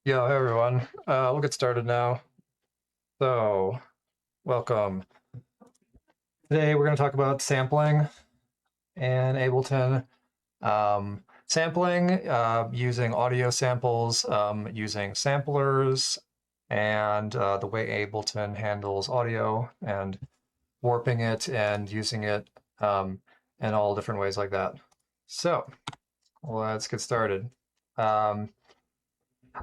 Yo, hey everyone. We'll get started now. So, welcome. Today we're going to talk about sampling in Ableton. Sampling using audio samples, using samplers, and the way Ableton handles audio and warping it and using it in all different ways like that. So, let's get started. Um,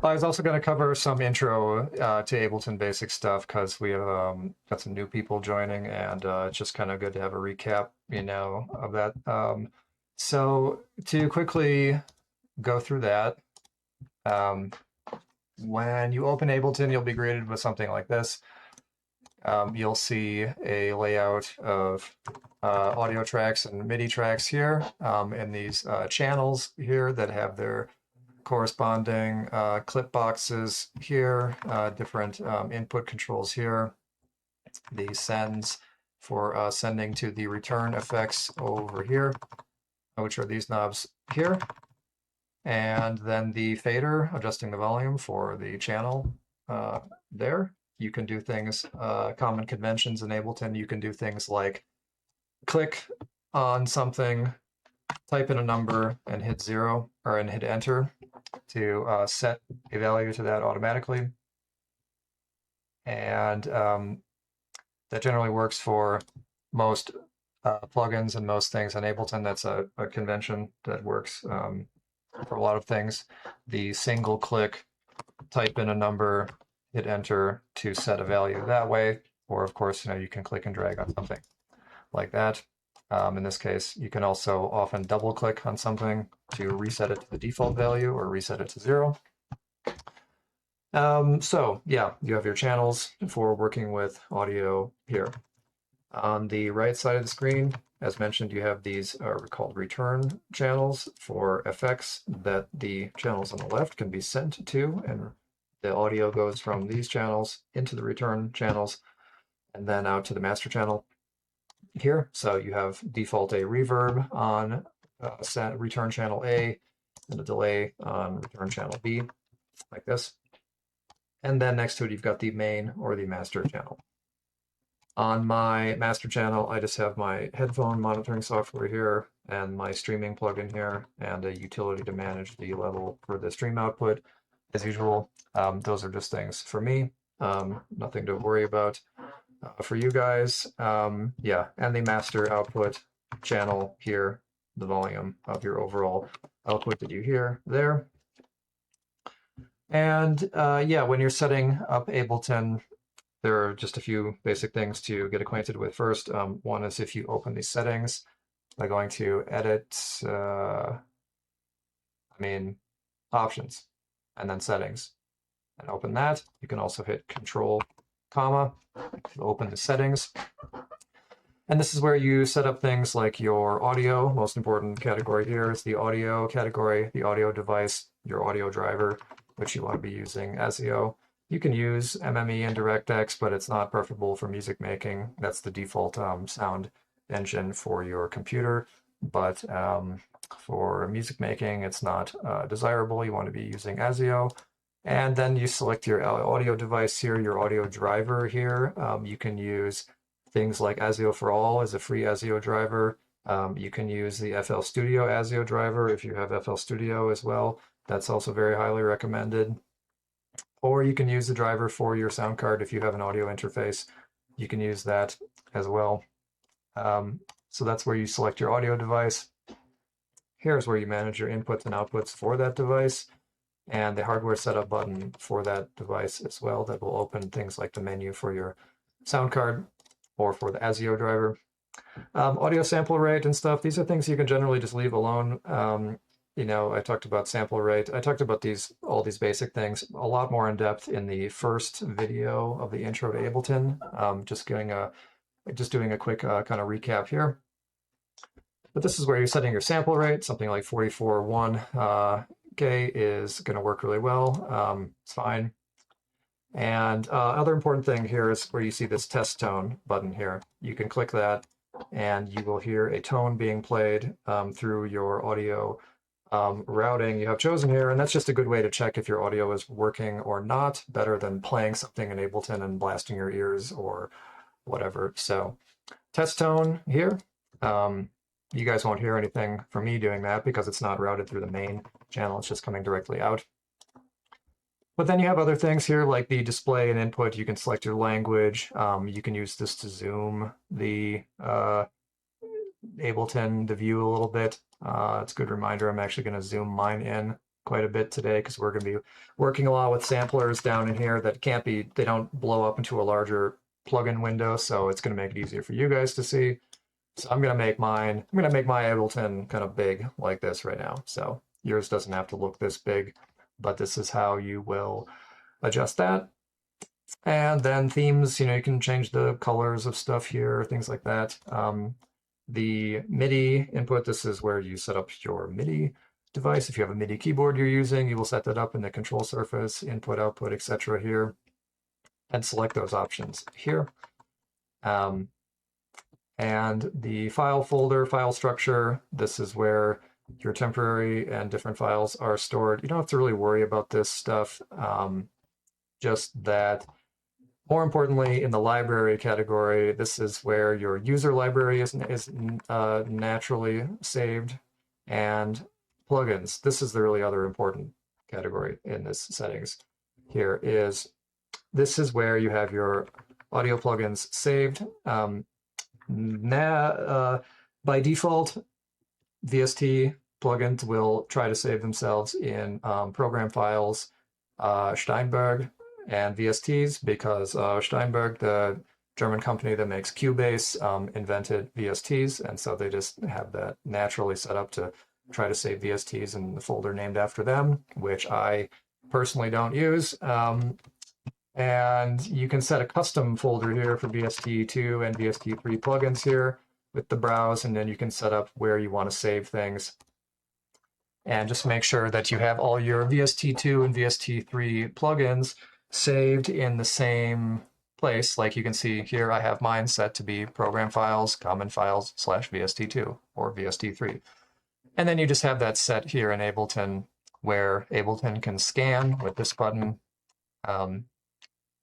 I was also going to cover some intro to Ableton basic stuff because we have got some new people joining, and it's just kind of good to have a recap, of that. So to quickly go through that, um, when you open Ableton, you'll be greeted with something like this. You'll see a layout of audio tracks and MIDI tracks here, and these channels here that have their corresponding clip boxes here, different input controls here, the sends for sending to the return effects over here, which are these knobs here, and then the fader, adjusting the volume for the channel there. You can do things, common conventions in Ableton, you can do things like click on something, type in a number, and hit 0, or and hit enter to set a value to that automatically. And that generally works for most plugins and most things in Ableton. That's a convention that works for a lot of things. The single click, type in a number, hit enter to set a value that way. Or of course, you can click and drag on something like that. In this case, you can also often double click on something to reset it to the default value or reset it to 0. So yeah, you have your channels for working with audio here. On the right side of the screen, as mentioned, you have these are called return channels for effects that the channels on the left can be sent to, and the audio goes from these channels into the return channels and then out to the master channel here. So you have default a reverb on return channel A and a delay on return channel B, like this. And then next to it, you've got the main or the master channel. On my master channel, I just have my headphone monitoring software here and my streaming plugin here and a utility to manage the level for the stream output. As usual, those are just things for me, nothing to worry about. For you guys, yeah, and the master output channel here, the volume of your overall output that you hear there. And yeah, when you're setting up Ableton, there are just a few basic things to get acquainted with first. One is if you open these settings by going to edit, options, and then settings, and open that. You can also hit Control, comma, to open the settings. And this is where you set up things like your audio. Most important category here is the audio category, the audio device, your audio driver, which you want to be using ASIO. You can use MME and DirectX, but it's not preferable for music making. That's the default sound engine for your computer. But for music making, it's not desirable. You want to be using ASIO. And then you select your audio device here, your audio driver here. You can use things like ASIO for All as a free ASIO driver. You can use the FL Studio ASIO driver if you have FL Studio as well. That's also very highly recommended. Or you can use the driver for your sound card if you have an audio interface. You can use that as well. So that's where you select your audio device. Here's where you manage your inputs and outputs for that device, and the hardware setup button for that device as well that will open things like the menu for your sound card or for the ASIO driver. Audio sample rate and stuff, these are things you can generally just leave alone. I talked about sample rate. I talked about all these basic things a lot more in depth in the first video of the intro to Ableton. Just doing a quick kind of recap here. But this is where you're setting your sample rate. Something like 44.1 K is going to work really well. It's fine. And other important thing here is where you see this test tone button here. You can click that and you will hear a tone being played through your audio routing you have chosen here, and that's just a good way to check if your audio is working or not, better than playing something in Ableton and blasting your ears or whatever. So test tone here. You guys won't hear anything from me doing that because it's not routed through the main channel. It's just coming directly out. But then you have other things here like the display and input. You can select your language. You can use this to zoom the Ableton, the view a little bit. It's a good reminder. I'm actually going to zoom mine in quite a bit today because we're going to be working a lot with samplers down in here that can't be, they don't blow up into a larger plugin window. So it's going to make it easier for you guys to see. So I'm going to make my Ableton kind of big like this right now. So yours doesn't have to look this big, but this is how you will adjust that. And then themes, you can change the colors of stuff here, things like that. The MIDI input, this is where you set up your MIDI device. If you have a MIDI keyboard you're using, you will set that up in the control surface, input, output, etc. here, and select those options here. And the file folder, file structure, this is where your temporary and different files are stored. You don't have to really worry about this stuff, just that more importantly, in the library category, this is where your user library is naturally saved, and plugins. This is the really other important category in this settings. Here is, this is where you have your audio plugins saved. By default, VST plugins will try to save themselves in program files, Steinberg, and VSTs, because Steinberg, the German company that makes Cubase, invented VSTs, and so they just have that naturally set up to try to save VSTs in the folder named after them, which I personally don't use. And you can set a custom folder here for VST2 and VST3 plugins here with the browse, and then you can set up where you want to save things. And just make sure that you have all your VST2 and VST3 plugins saved in the same place. Like you can see here, I have mine set to be program files, common files / VST2 or VST3. And then you just have that set here in Ableton, where Ableton can scan with this button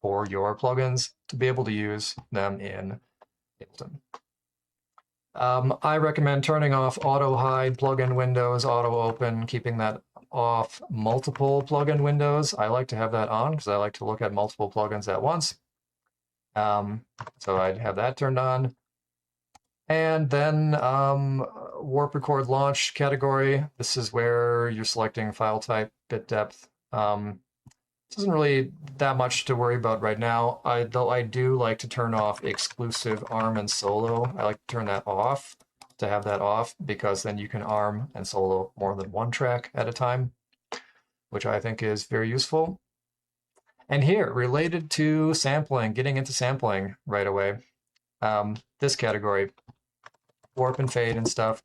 for your plugins to be able to use them in Ableton. I recommend turning off auto hide plugin windows, auto open, keeping that off. Multiple plugin windows, I like to have that on because I like to look at multiple plugins at once. So I'd have that turned on. And then warp record launch category. This is where you're selecting file type, bit depth. Isn't really that much to worry about right now. Though I do like to turn off exclusive arm and solo. I like to turn that off, to have that off, because then you can arm and solo more than one track at a time, which I think is very useful. And here, related to sampling, getting into sampling right away, this category, warp and fade and stuff,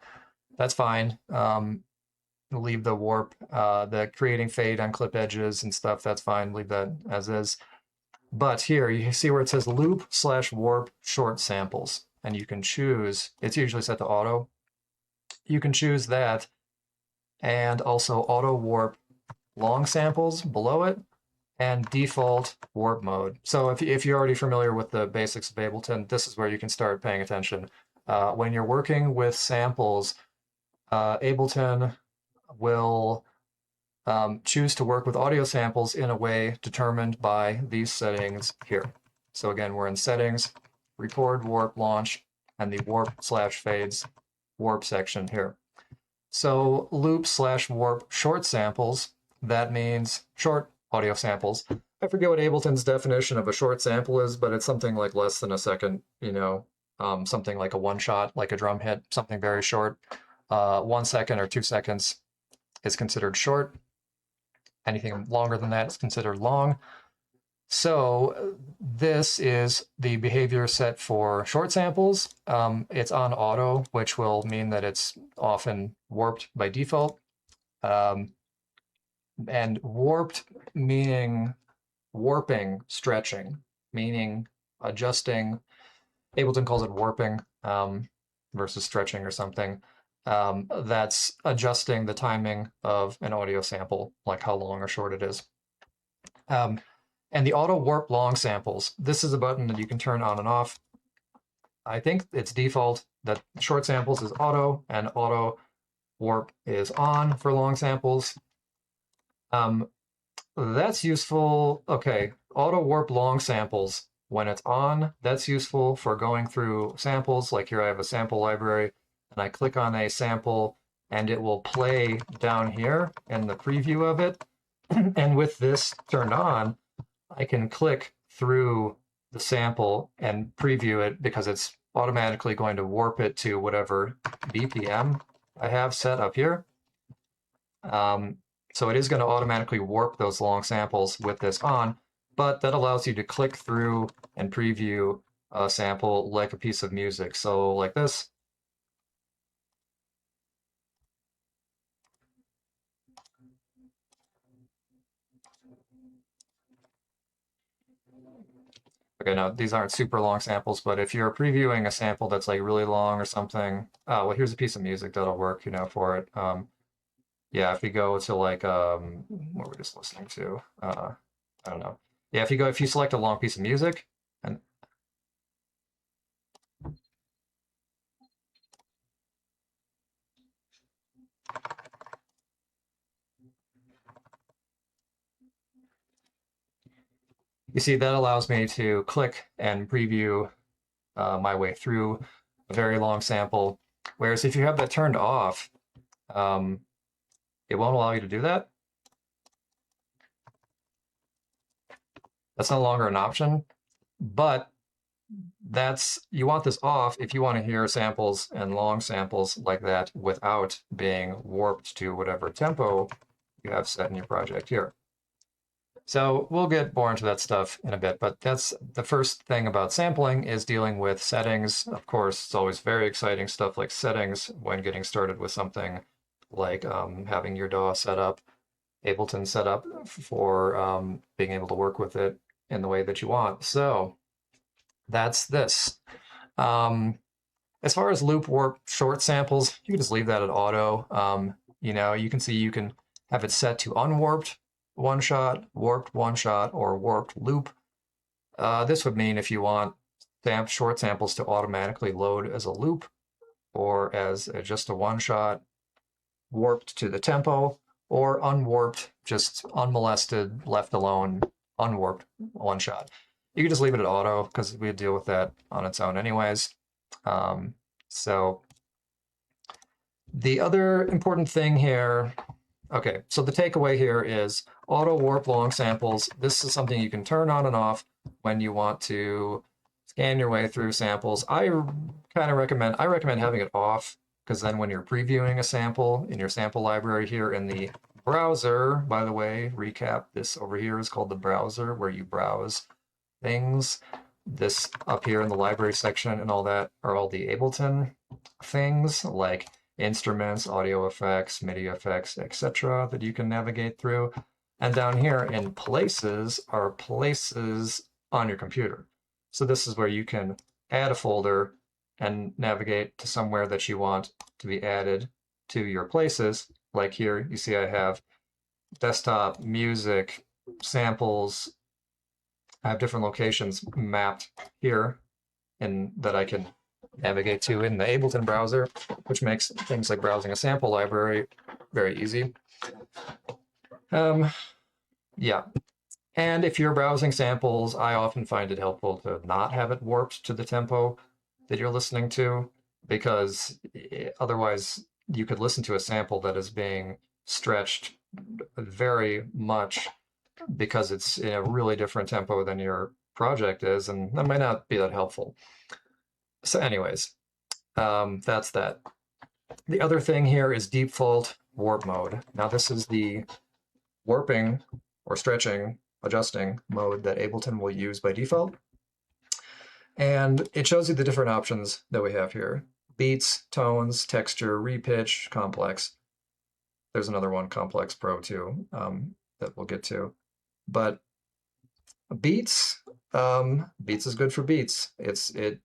that's fine. Leave the warp, the creating fade on clip edges and stuff, that's fine, leave that as is. But here, you see where it says loop / warp short samples, and you can choose, it's usually set to auto. You can choose that, and also auto warp long samples below it, and default warp mode. So if you're already familiar with the basics of Ableton, this is where you can start paying attention. When you're working with samples, Ableton will choose to work with audio samples in a way determined by these settings here. So again, we're in settings, record, warp, launch, and the warp / fades warp section here. So loop / warp short samples, that means short audio samples. I forget what Ableton's definition of a short sample is, but it's something like less than a second, something like a one shot, like a drum hit, something very short. 1 second or 2 seconds is considered short. Anything longer than that is considered long. So this is the behavior set for short samples. It's on auto, which will mean that it's often warped by default. And warped meaning warping, stretching, meaning adjusting. Ableton calls it warping versus stretching or something. that's adjusting the timing of an audio sample, like how long or short it is. And the auto warp long samples, this is a button that you can turn on and off. I think it's default that short samples is auto and auto warp is on for long samples. That's useful. Okay, auto warp long samples, when it's on, that's useful for going through samples. Like here I have a sample library and I click on a sample and it will play down here in the preview of it. And with this turned on, I can click through the sample and preview it because it's automatically going to warp it to whatever BPM I have set up here. So it is going to automatically warp those long samples with this on, but that allows you to click through and preview a sample like a piece of music. So like this. Okay, now these aren't super long samples, but if you're previewing a sample that's like really long or something, oh, well, here's a piece of music that'll work, for it. Yeah, if you go to like, what were we just listening to? I don't know. Yeah, if you select a long piece of music, and you see that allows me to click and preview my way through a very long sample. Whereas if you have that turned off, it won't allow you to do that. That's no longer an option, but you want this off if you want to hear samples and long samples like that without being warped to whatever tempo you have set in your project here. So we'll get more into that stuff in a bit, but that's the first thing about sampling is dealing with settings. Of course, it's always very exciting stuff like settings when getting started with something like having your DAW set up, Ableton set up for being able to work with it in the way that you want. So that's this. As far as loop warp short samples, you can just leave that at auto. You can see you can have it set to unwarped one shot, warped one shot, or warped loop. This would mean if you want short samples to automatically load as a loop or as just a one shot, warped to the tempo, or unwarped, just unmolested, left alone, unwarped one shot. You can just leave it at auto because we deal with that on its own anyways. So the other important thing here, okay, so the takeaway here is auto warp long samples. This is something you can turn on and off when you want to scan your way through samples. I recommend having it off because then when you're previewing a sample in your sample library here in the browser, by the way, recap, this over here is called the browser where you browse things. This up here in the library section and all that are all the Ableton things like instruments, audio effects, MIDI effects, etc. that you can navigate through. And down here in places are places on your computer. So this is where you can add a folder and navigate to somewhere that you want to be added to your places. Like here, you see I have desktop, music, samples. I have different locations mapped here and that I can navigate to in the Ableton browser, which makes things like browsing a sample library very easy. Yeah. And if you're browsing samples, I often find it helpful to not have it warped to the tempo that you're listening to, because otherwise you could listen to a sample that is being stretched very much because it's in a really different tempo than your project is, and that might not be that helpful. So anyways, that's that. The other thing here is default warp mode. Now this is the warping or stretching, adjusting mode that Ableton will use by default. And it shows you the different options that we have here. Beats, tones, texture, repitch, complex. There's another one, Complex Pro too, that we'll get to. But beats, beats is good for beats. It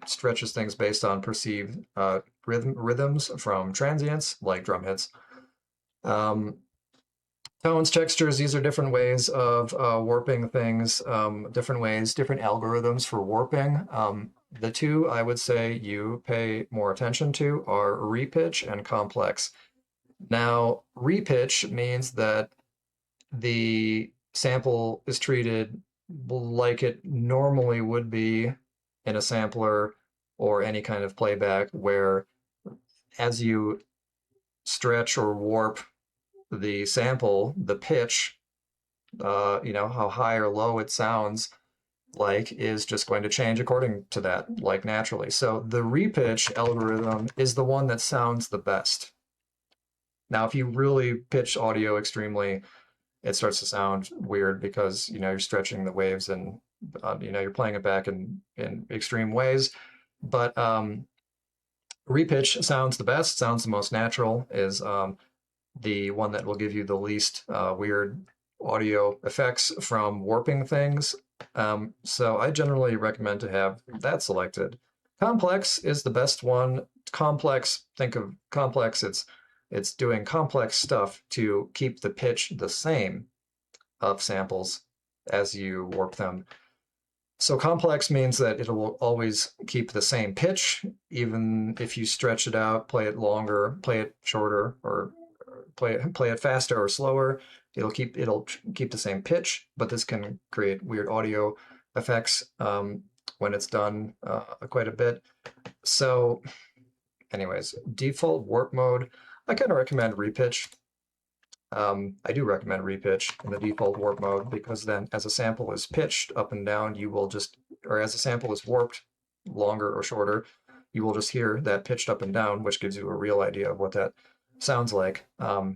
stretches things based on perceived rhythms from transients, like drum hits. Tones, textures, these are different ways of warping things, different algorithms for warping. The two I would say you pay more attention to are repitch and complex. Now, repitch means that the sample is treated like it normally would be in a sampler or any kind of playback, where as you stretch or warp the sample, the pitch, how high or low it sounds like is just going to change according to that, like naturally. So the repitch algorithm is the one that sounds the best. Now, if you really pitch audio extremely, it starts to sound weird because, you're stretching the waves and, you're playing it back in extreme ways. But repitch sounds the best, sounds the most natural, is the one that will give you the least weird audio effects from warping things. So I generally recommend to have that selected. Complex is the best one. Complex, think of complex, it's doing complex stuff to keep the pitch the same of samples as you warp them. So complex means that it will always keep the same pitch, even if you stretch it out, play it longer, play it shorter, or play it faster or slower. It'll keep the same pitch, but this can create weird audio effects when it's done quite a bit. So, anyways, default warp mode. I kind of recommend repitch. I do recommend repitch in the default warp mode, because then as a sample is pitched up and down, or as a sample is warped longer or shorter, you will just hear that pitched up and down, which gives you a real idea of what that sounds like.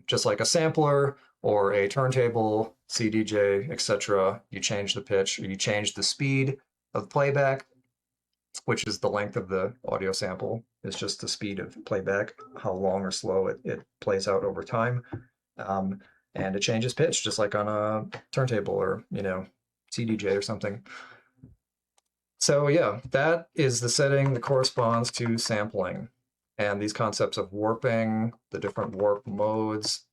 Just like a sampler or a turntable, CDJ, etc., you change the pitch, or you change the speed of playback, which is the length of the audio sample. It's just the speed of playback, how long or slow it plays out over time. And it changes pitch just like on a turntable or, CDJ or something. So yeah, that is the setting that corresponds to sampling. And these concepts of warping, the different warp modes,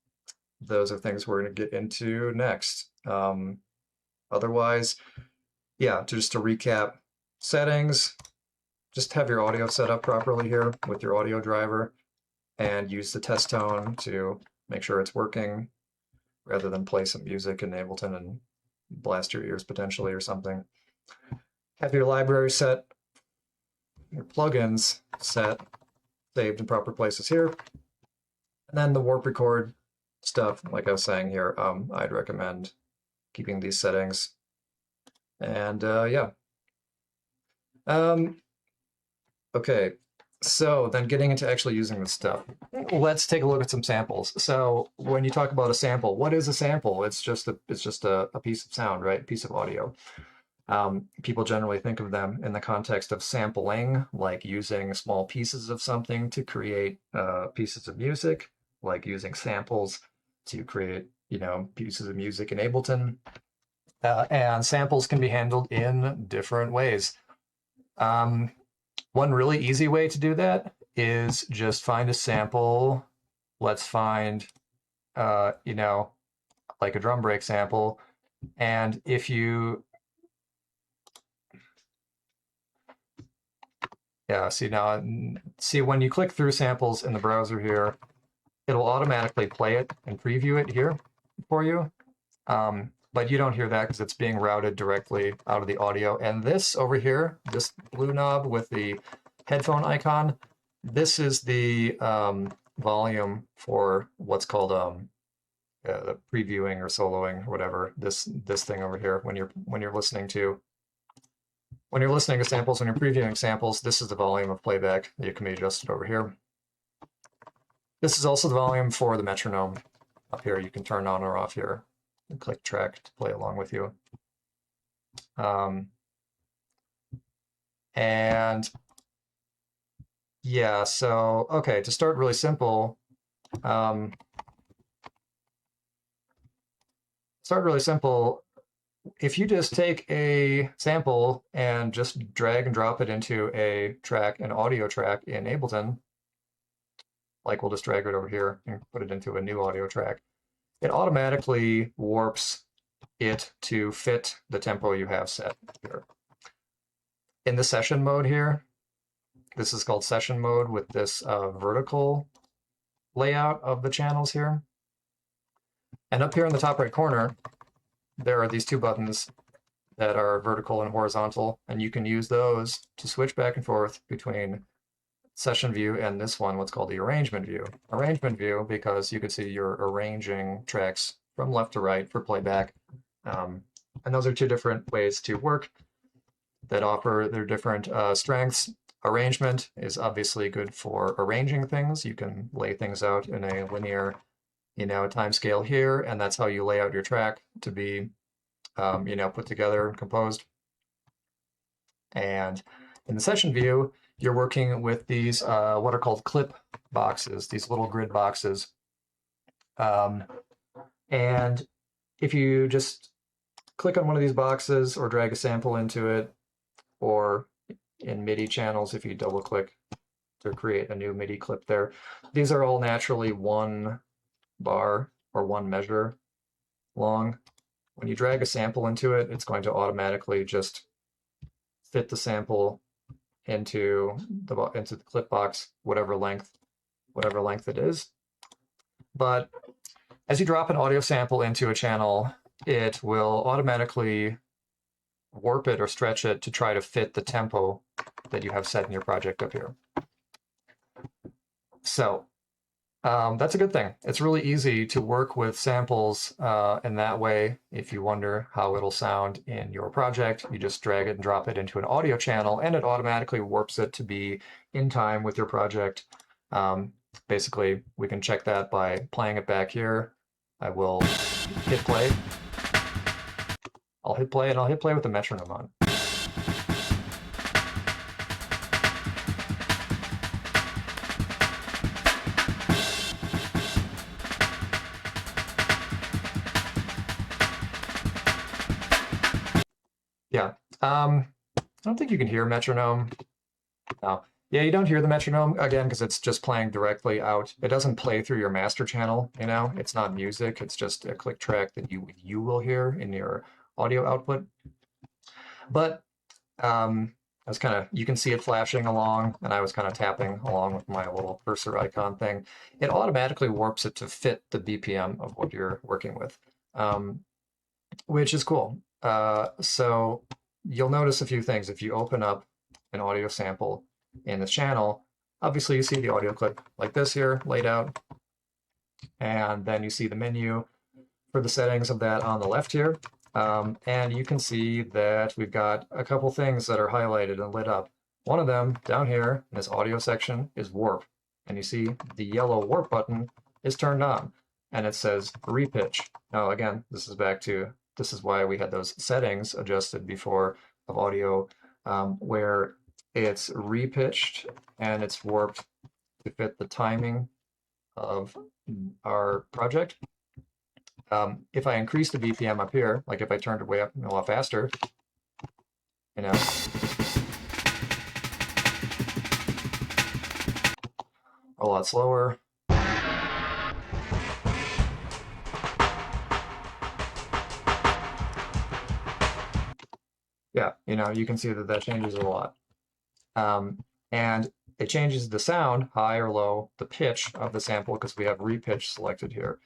those are things we're going to get into next. Otherwise, yeah, just to recap, settings, just have your audio set up properly here with your audio driver, and use the test tone to make sure it's working, rather than play some music in Ableton and blast your ears potentially or something. Have your library set, your plugins set, saved in proper places here. And then the warp record stuff, like I was saying here, I'd recommend keeping these settings. And yeah. Okay, so then getting into actually using this stuff, let's take a look at some samples. So when you talk about a sample, what is a sample? It's just a piece of sound, right? A piece of audio. People generally think of them in the context of sampling, like using small pieces of something to create pieces of music, like using samples to create, pieces of music in Ableton. And samples can be handled in different ways. One really easy way to do that is just find a sample. Let's find, like a drum break sample. And if you, see when you click through samples in the browser here, it'll automatically play it and preview it here for you. But you don't hear that because it's being routed directly out of the audio. And this over here, this blue knob with the headphone icon, this is the volume for what's called the previewing or soloing or whatever. This thing over here, when you're listening to samples, when you're previewing samples, this is the volume of playback that can be adjusted over here. This is also the volume for the metronome up here. You can turn on or off here. Click track to play along with you. And yeah, so, okay, to start really simple, if you just take a sample and just drag and drop it into an audio track in Ableton, like we'll just drag it over here and put it into a new audio track, it automatically warps it to fit the tempo you have set here. In the session mode here, this is called session mode with this vertical layout of the channels here. And up here in the top right corner, there are these two buttons that are vertical and horizontal, and you can use those to switch back and forth between session view and this one, what's called the arrangement view. Arrangement view, because you can see you're arranging tracks from left to right for playback. And those are two different ways to work that offer their different strengths. Arrangement is obviously good for arranging things. You can lay things out in a linear, time scale here, and that's how you lay out your track to be, put together and composed. And in the session view, you're working with these what are called clip boxes, these little grid boxes. And if you just click on one of these boxes or drag a sample into it, or in MIDI channels, if you double click to create a new MIDI clip there, these are all naturally 1 bar or 1 measure long. When you drag a sample into it, it's going to automatically just fit the sample into the clip box, whatever length it is. But as you drop an audio sample into a channel, it will automatically warp it or stretch it to try to fit the tempo that you have set in your project up here. So that's a good thing. It's really easy to work with samples in that way. If you wonder how it'll sound in your project, you just drag it and drop it into an audio channel, and it automatically warps it to be in time with your project. Basically, we can check that by playing it back here. I will hit play. I'll hit play, and I'll hit play with the metronome on. Yeah, I don't think you can hear metronome. No. Yeah, you don't hear the metronome, again, because it's just playing directly out. It doesn't play through your master channel, It's not music, it's just a click track that you will hear in your audio output. But I was you can see it flashing along, and I was kind of tapping along with my little cursor icon thing. It automatically warps it to fit the BPM of what you're working with, which is cool. So you'll notice a few things. If you open up an audio sample in this channel, obviously you see the audio clip like this here laid out, and then you see the menu for the settings of that on the left here. And you can see that we've got a couple things that are highlighted and lit up. One of them down here in this audio section is warp. And you see the yellow warp button is turned on, and it says repitch. Now, again, this is why we had those settings adjusted before of audio, where it's repitched and it's warped to fit the timing of our project. If I increase the BPM up here, like if I turned it way up a lot faster, a lot slower. Yeah, you can see that changes a lot. And it changes the sound, high or low, the pitch of the sample, because we have repitch selected here.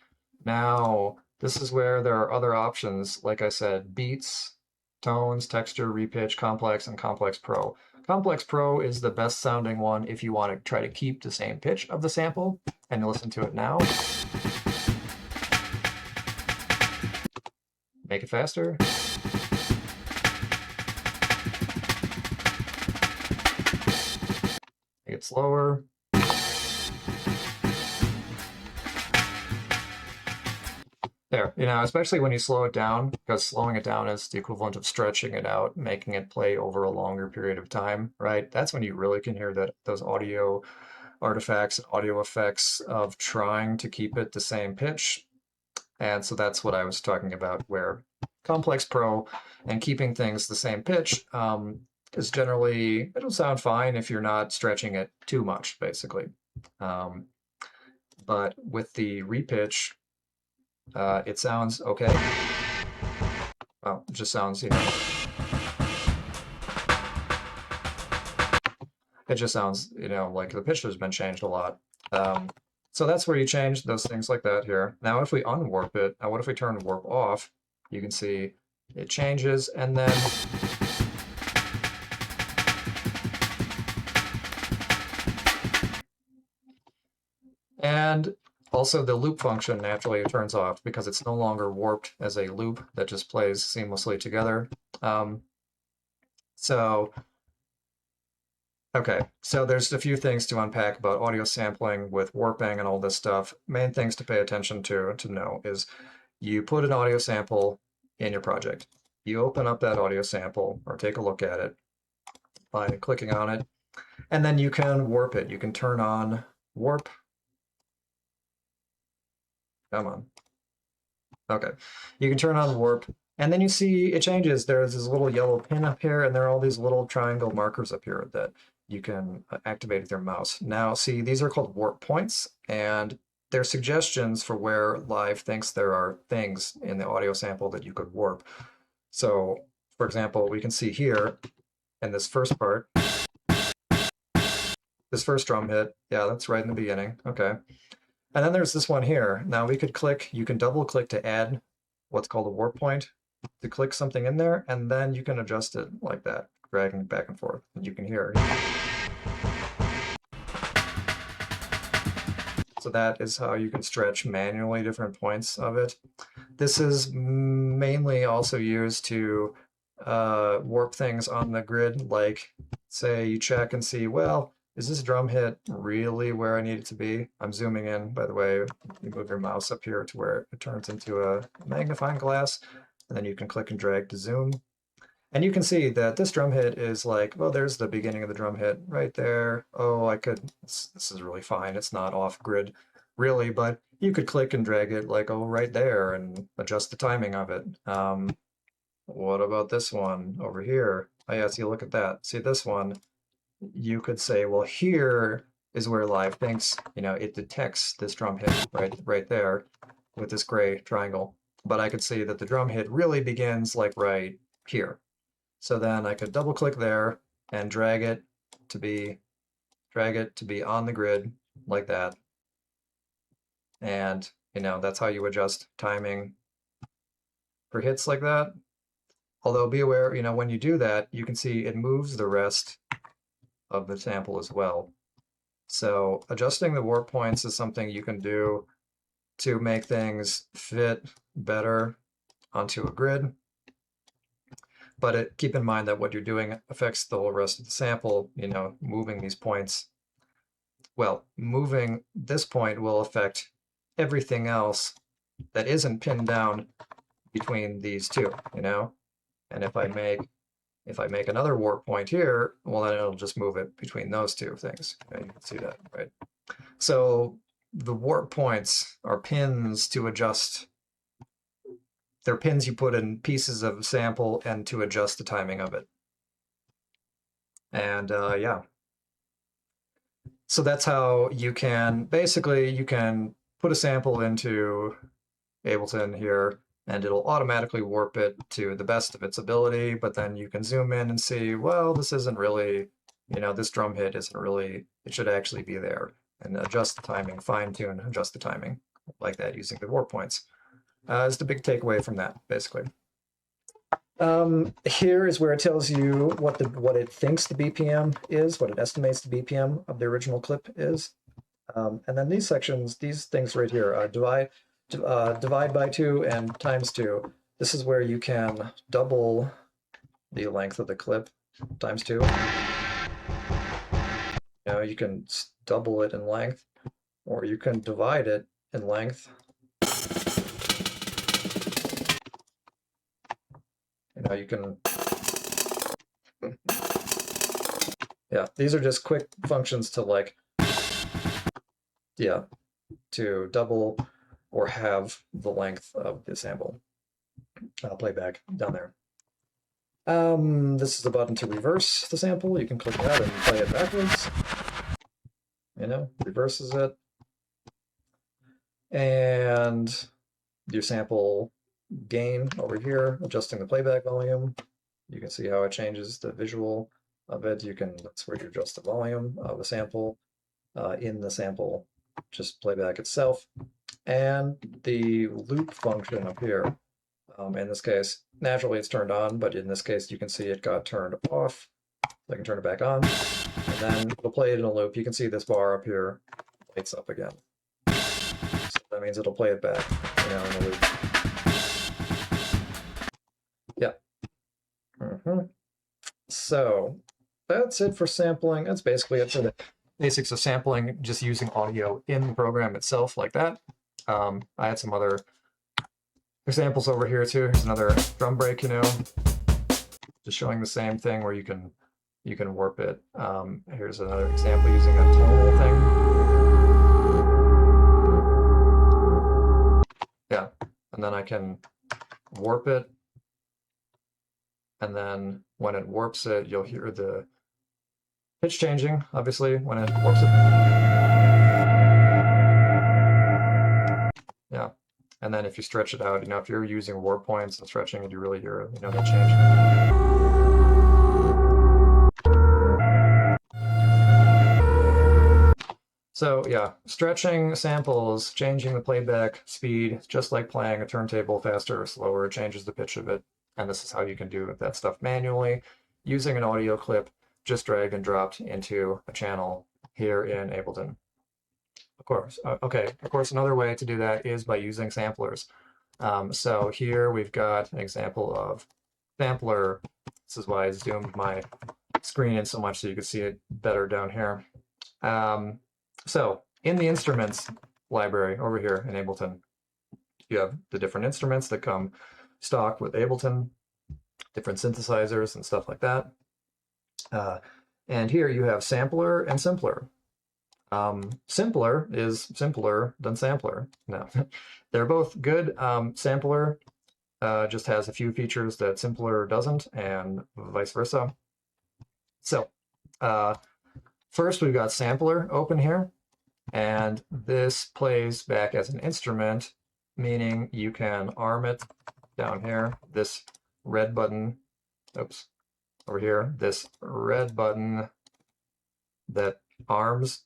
Now, this is where there are other options, like I said, beats, tones, texture, repitch, complex, and complex pro. Complex pro is the best sounding one if you want to try to keep the same pitch of the sample. And listen to it now. Make it faster. Make it slower. There, especially when you slow it down, because slowing it down is the equivalent of stretching it out, making it play over a longer period of time, right? That's when you really can hear those audio artifacts, audio effects of trying to keep it the same pitch. And so that's what I was talking about, where Complex Pro and keeping things the same pitch is generally, it'll sound fine if you're not stretching it too much, basically. but with the repitch, it sounds okay. Well, it just sounds, you know, it just sounds, you know, like the pitch has been changed a lot. So that's where you change those things like that here. Now, if we unwarp it, now what if we turn warp off? You can see it changes, and then and also the loop function naturally turns off because it's no longer warped as a loop that just plays seamlessly together. So okay, so there's a few things to unpack about audio sampling with warping and all this stuff. Main things to pay attention to know is you put an audio sample in your project. You open up that audio sample or take a look at it by clicking on it, and then you can warp it. You can turn on warp. Come on. Okay. You can turn on warp, and then you see it changes. There's this little yellow pin up here, and there are all these little triangle markers up here that you can activate with your mouse. Now, see, these are called warp points, and they're suggestions for where Live thinks there are things in the audio sample that you could warp. So, for example, we can see here in this first part, this first drum hit, yeah, that's right in the beginning. Okay. And then there's this one here. Now we could click, you can double click to add what's called a warp point, to click something in there, and then you can adjust it like that, dragging back and forth. And you can hear. So that is how you can stretch manually different points of it. This is mainly also used to warp things on the grid, like say you check and see, well, is this drum hit really where I need it to be? I'm zooming in, by the way. You move your mouse up here to where it turns into a magnifying glass, and then you can click and drag to zoom. And you can see that this drum hit is like, well, there's the beginning of the drum hit right there. Oh, this is really fine. It's not off grid really, but you could click and drag it like, oh, right there and adjust the timing of it. What about this one over here? Oh yeah, see, look at that. See this one? You could say, well, here is where Live thinks, you know, it detects this drum hit right there with this gray triangle. But I could see that the drum hit really begins like right here. So then I could double click there and drag it to be on the grid like that. And, you know, that's how you adjust timing for hits like that. Although be aware, you know, when you do that, you can see it moves the rest of the sample as well. So adjusting the warp points is something you can do to make things fit better onto a grid. But keep in mind that what you're doing affects the whole rest of the sample, you know, moving these points. Well, moving this point will affect everything else that isn't pinned down between these two, you know? And if I make another warp point here, well, then it'll just move it between those two things. Okay, you can see that, right? So the warp points are pins to adjust. They're pins you put in pieces of sample and to adjust the timing of it. And yeah. So that's how you can, basically, you can put a sample into Ableton here, and it'll automatically warp it to the best of its ability, but then you can zoom in and see, well, this isn't really, you know, this drum hit isn't really, it should actually be there, and adjust the timing, fine tune, adjust the timing like that using the warp points. Is the big takeaway from that, basically. Here is where it tells you what it thinks the BPM is, what it estimates the BPM of the original clip is. And then these sections, these things right here, divide by 2 and times 2. This is where you can double the length of the clip times 2. You know, you can double it in length, or you can divide it in length. You know, you can, yeah, these are just quick functions to like, yeah, to double or halve the length of the sample. I'll play back down there. This is the button to reverse the sample. You can click that and play it backwards. You know, reverses it. And your sample gain over here, adjusting the playback volume. You can see how it changes the visual of it. That's where you adjust the volume of the sample in the sample, just playback itself. And the loop function up here, in this case, naturally it's turned on, but in this case you can see it got turned off. I can turn it back on, and then we'll play it in a loop. You can see this bar up here lights up again. So that means it'll play it back, in a loop. Yeah. So that's it for sampling. That's basically it for the basics of sampling, just using audio in the program itself like that. I had some other examples over here too. Here's another drum break, just showing the same thing where you can warp it. Here's another example using a tonal thing. Yeah, and then I can warp it, and then when it warps it, you'll hear the pitch changing, obviously, when it warps it. Yeah, and then if you stretch it out, if you're using warp points and stretching it, you really hear, that change. So yeah, stretching samples, changing the playback speed, just like playing a turntable faster or slower, it changes the pitch of it. And this is how you can do that stuff manually using an audio clip, just drag and dropped into a channel here in Ableton. Of course, Of course, another way to do that is by using samplers. So here we've got an example of sampler. This is why I zoomed my screen in so much so you can see it better down here. So in the instruments library over here in Ableton, you have the different instruments that come stock with Ableton, different synthesizers and stuff like that. And here you have sampler and simpler. Simpler is simpler than sampler. No, they're both good. Sampler just has a few features that simpler doesn't, and vice versa. So first we've got sampler open here, and this plays back as an instrument, meaning you can arm it down here, this red button, oops, over here, this red button that arms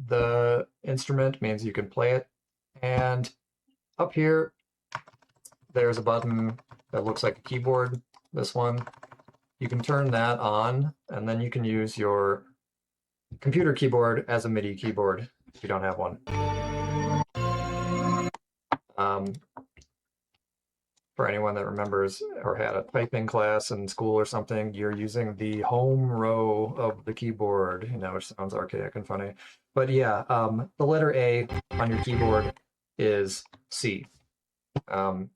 the instrument means you can play it. And up here, there's a button that looks like a keyboard, this one. You can turn that on, and then you can use your computer keyboard as a MIDI keyboard if you don't have one. For anyone that remembers or had a typing class in school or something, you're using the home row of the keyboard, which sounds archaic and funny. But yeah, the letter A on your keyboard is C. I'll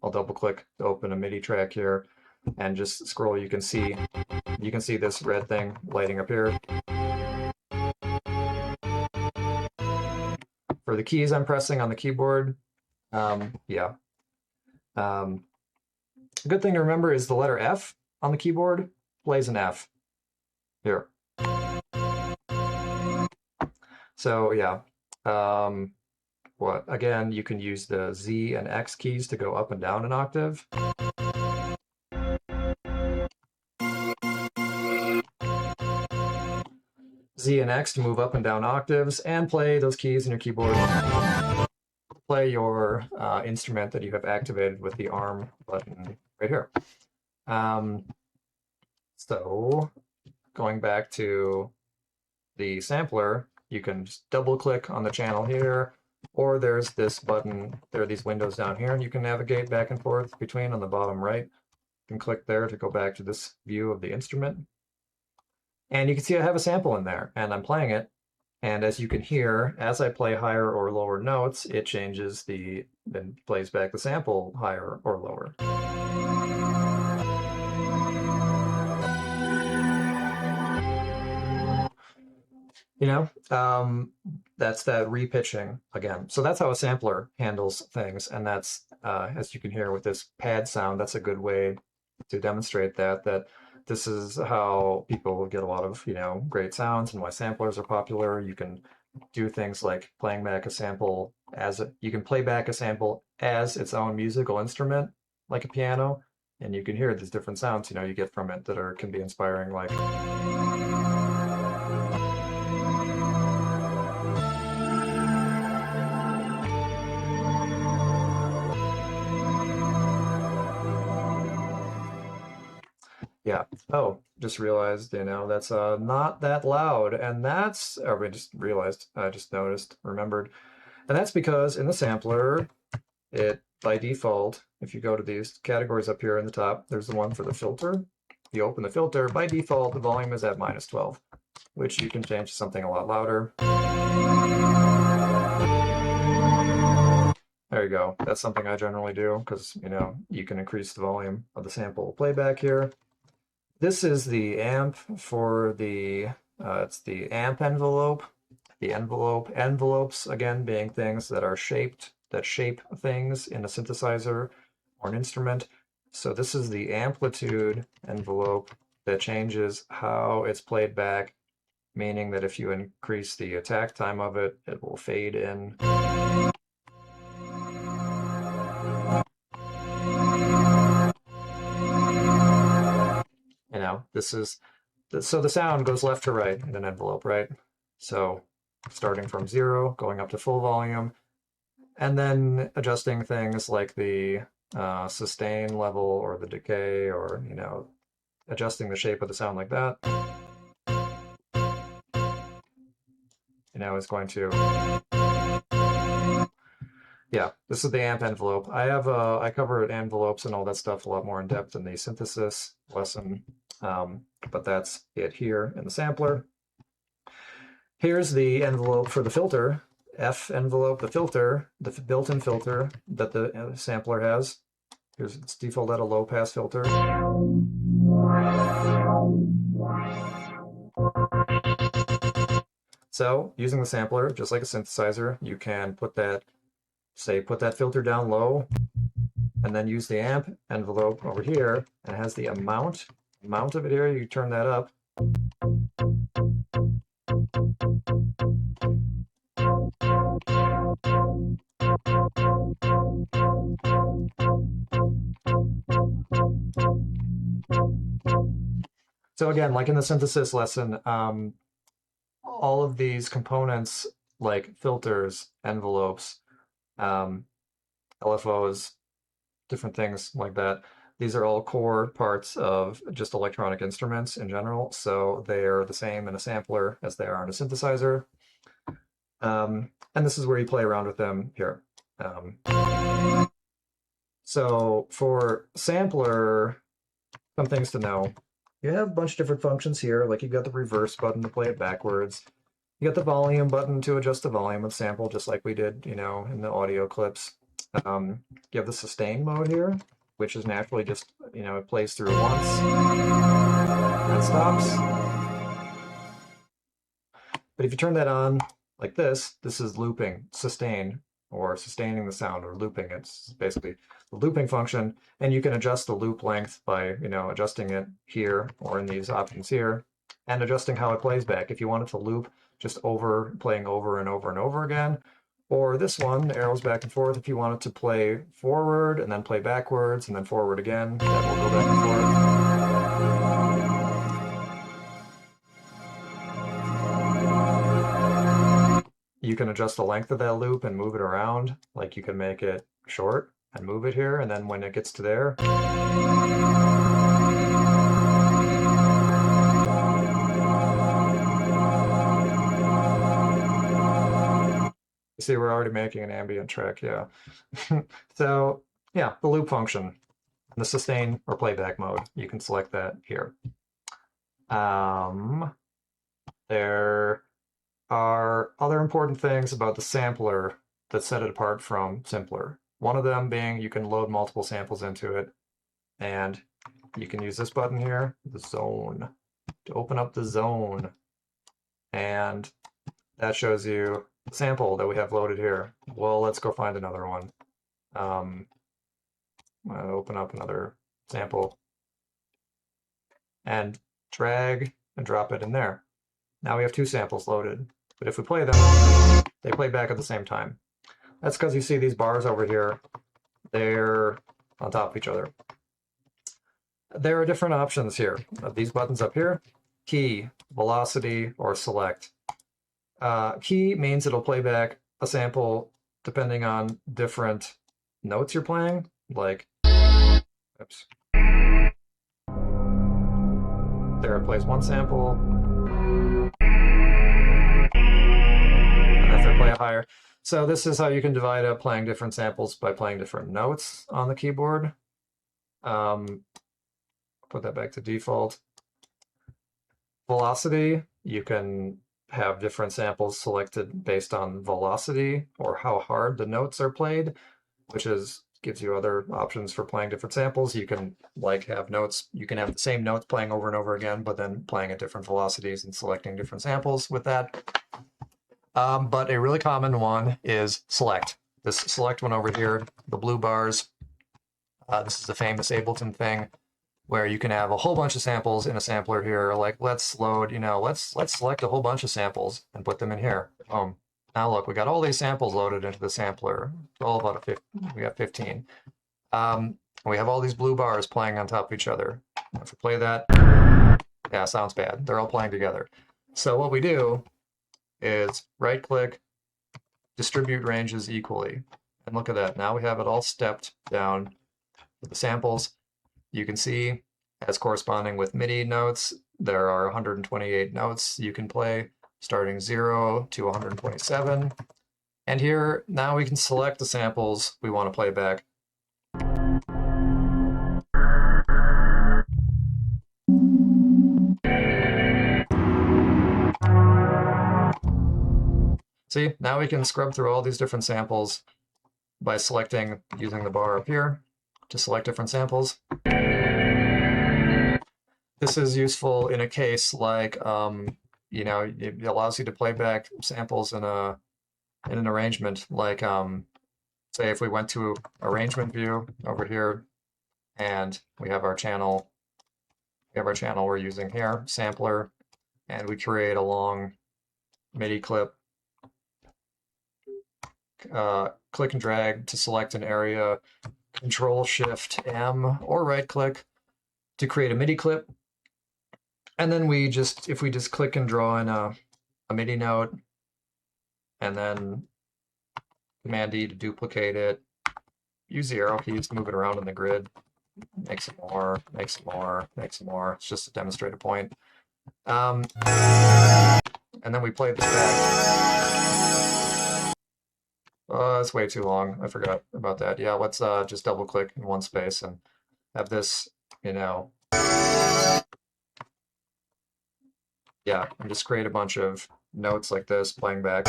double click to open a MIDI track here and just scroll. You can see this red thing lighting up here. For the keys I'm pressing on the keyboard, yeah. A good thing to remember is the letter F on the keyboard plays an F here. So yeah, again, you can use the Z and X keys to go up and down an octave. Z and X to move up and down octaves, and play those keys in your keyboard. Play your instrument that you have activated with the arm button right here. So going back to the sampler, you can just double click on the channel here, or there's this button, there are these windows down here, and you can navigate back and forth between on the bottom right. You can click there to go back to this view of the instrument. And you can see I have a sample in there, and I'm playing it. And as you can hear, as I play higher or lower notes, it changes then plays back the sample higher or lower. That's that repitching again. So that's how a sampler handles things. And that's, as you can hear with this pad sound, that's a good way to demonstrate that this is how people get a lot of, great sounds and why samplers are popular. You can do things like playing back a sample you can play back a sample as its own musical instrument, like a piano, and you can hear these different sounds, you get from it that can be inspiring, like. Yeah. Oh, just realized, that's not that loud. And we just realized, I just noticed, remembered. And that's because in the sampler, it by default, if you go to these categories up here in the top, there's the one for the filter. You open the filter, by default, the volume is at -12, which you can change to something a lot louder. There you go. That's something I generally do because, you can increase the volume of the sample playback here. This is the amp for it's the amp envelope. The envelopes, again, being things that are that shape things in a synthesizer or an instrument. So this is the amplitude envelope that changes how it's played back, meaning that if you increase the attack time of it, it will fade in. This is so the sound goes left to right in an envelope, right? So starting from 0, going up to full volume, and then adjusting things like the sustain level or the decay, or adjusting the shape of the sound like that. Is going to. Yeah, this is the amp envelope. I covered envelopes and all that stuff a lot more in depth in the synthesis lesson, but that's it here in the sampler. Here's the envelope for the filter, F envelope, the filter, the built-in filter that the sampler has. Here's its default at a low-pass filter. So using the sampler, just like a synthesizer, you can put that filter down low, and then use the amp envelope over here, and it has the amount of it here. You turn that up. So again, like in the synthesis lesson, all of these components, like filters, envelopes, LFOs, different things like that, these are all core parts of just electronic instruments in general. So they're the same in a sampler as they are in a synthesizer. And this is where you play around with them here. So for sampler, some things to know. You have a bunch of different functions here, like you've got the reverse button to play it backwards. You got the volume button to adjust the volume of the sample, just like we did, in the audio clips. You have the sustain mode here, which is naturally just, it plays through once and stops. But if you turn that on like this is looping, sustain, or sustaining the sound, or looping. It's basically the looping function, and you can adjust the loop length by, adjusting it here or in these options here, and adjusting how it plays back. If you want it to loop just playing over and over and over again, or this one, arrows back and forth, if you want it to play forward and then play backwards and then forward again, that will go back and forth. You can adjust the length of that loop and move it around. Like you can make it short and move it here, and then when it gets to there, you see we're already making an ambient track, yeah. So yeah, the loop function, the sustain or playback mode, you can select that here. There are other important things about the sampler that set it apart from simpler. One of them being you can load multiple samples into it, and you can use this button here, the zone, to open up the zone. And that shows you the sample that we have loaded here. Well, let's go find another one. I'm gonna open up another sample and drag and drop it in there. Now we have 2 samples loaded. But if we play them, they play back at the same time. That's because you see these bars over here, they're on top of each other. There are different options here. These buttons up here, key, velocity, or select. Key means it'll play back a sample depending on different notes you're playing, like, oops. There it plays one sample, and if I play a higher. So this is how you can divide up playing different samples by playing different notes on the keyboard. Put that back to default. Velocity, you can have different samples selected based on velocity or how hard the notes are played, which gives you other options for playing different samples. You can have notes, you can have the same notes playing over and over again, but then playing at different velocities and selecting different samples with that. But a really common one is select. This select one over here, the blue bars. This is the famous Ableton thing, where you can have a whole bunch of samples in a sampler here. Like, let's load, let's select a whole bunch of samples and put them in here. Boom. Now look, we got all these samples loaded into the sampler. All about we got 15. We have all these blue bars playing on top of each other. If we play that, yeah, sounds bad. They're all playing together. So what we do is right-click, distribute ranges equally. And look at that. Now we have it all stepped down with the samples. You can see, as corresponding with MIDI notes, there are 128 notes you can play, starting 0 to 127. And here, now we can select the samples we want to play back. See, now we can scrub through all these different samples by selecting, using the bar up here to select different samples. This is useful in a case like, it allows you to play back samples in an arrangement. Like, say if we went to arrangement view over here, and we have our channel. We're using here, sampler, and we create a long MIDI clip. Click and drag to select an area, Control-Shift-M, or right-click to create a MIDI clip. And then if we just click and draw in a MIDI note, and then Command-D to duplicate it, use the arrow keys to move it around in the grid, make some more, make some more, make some more. It's just to demonstrate a point. And then we play this back. It's way too long. I forgot about that. Yeah, let's just double click in one space and have this, yeah, and just create a bunch of notes like this playing back.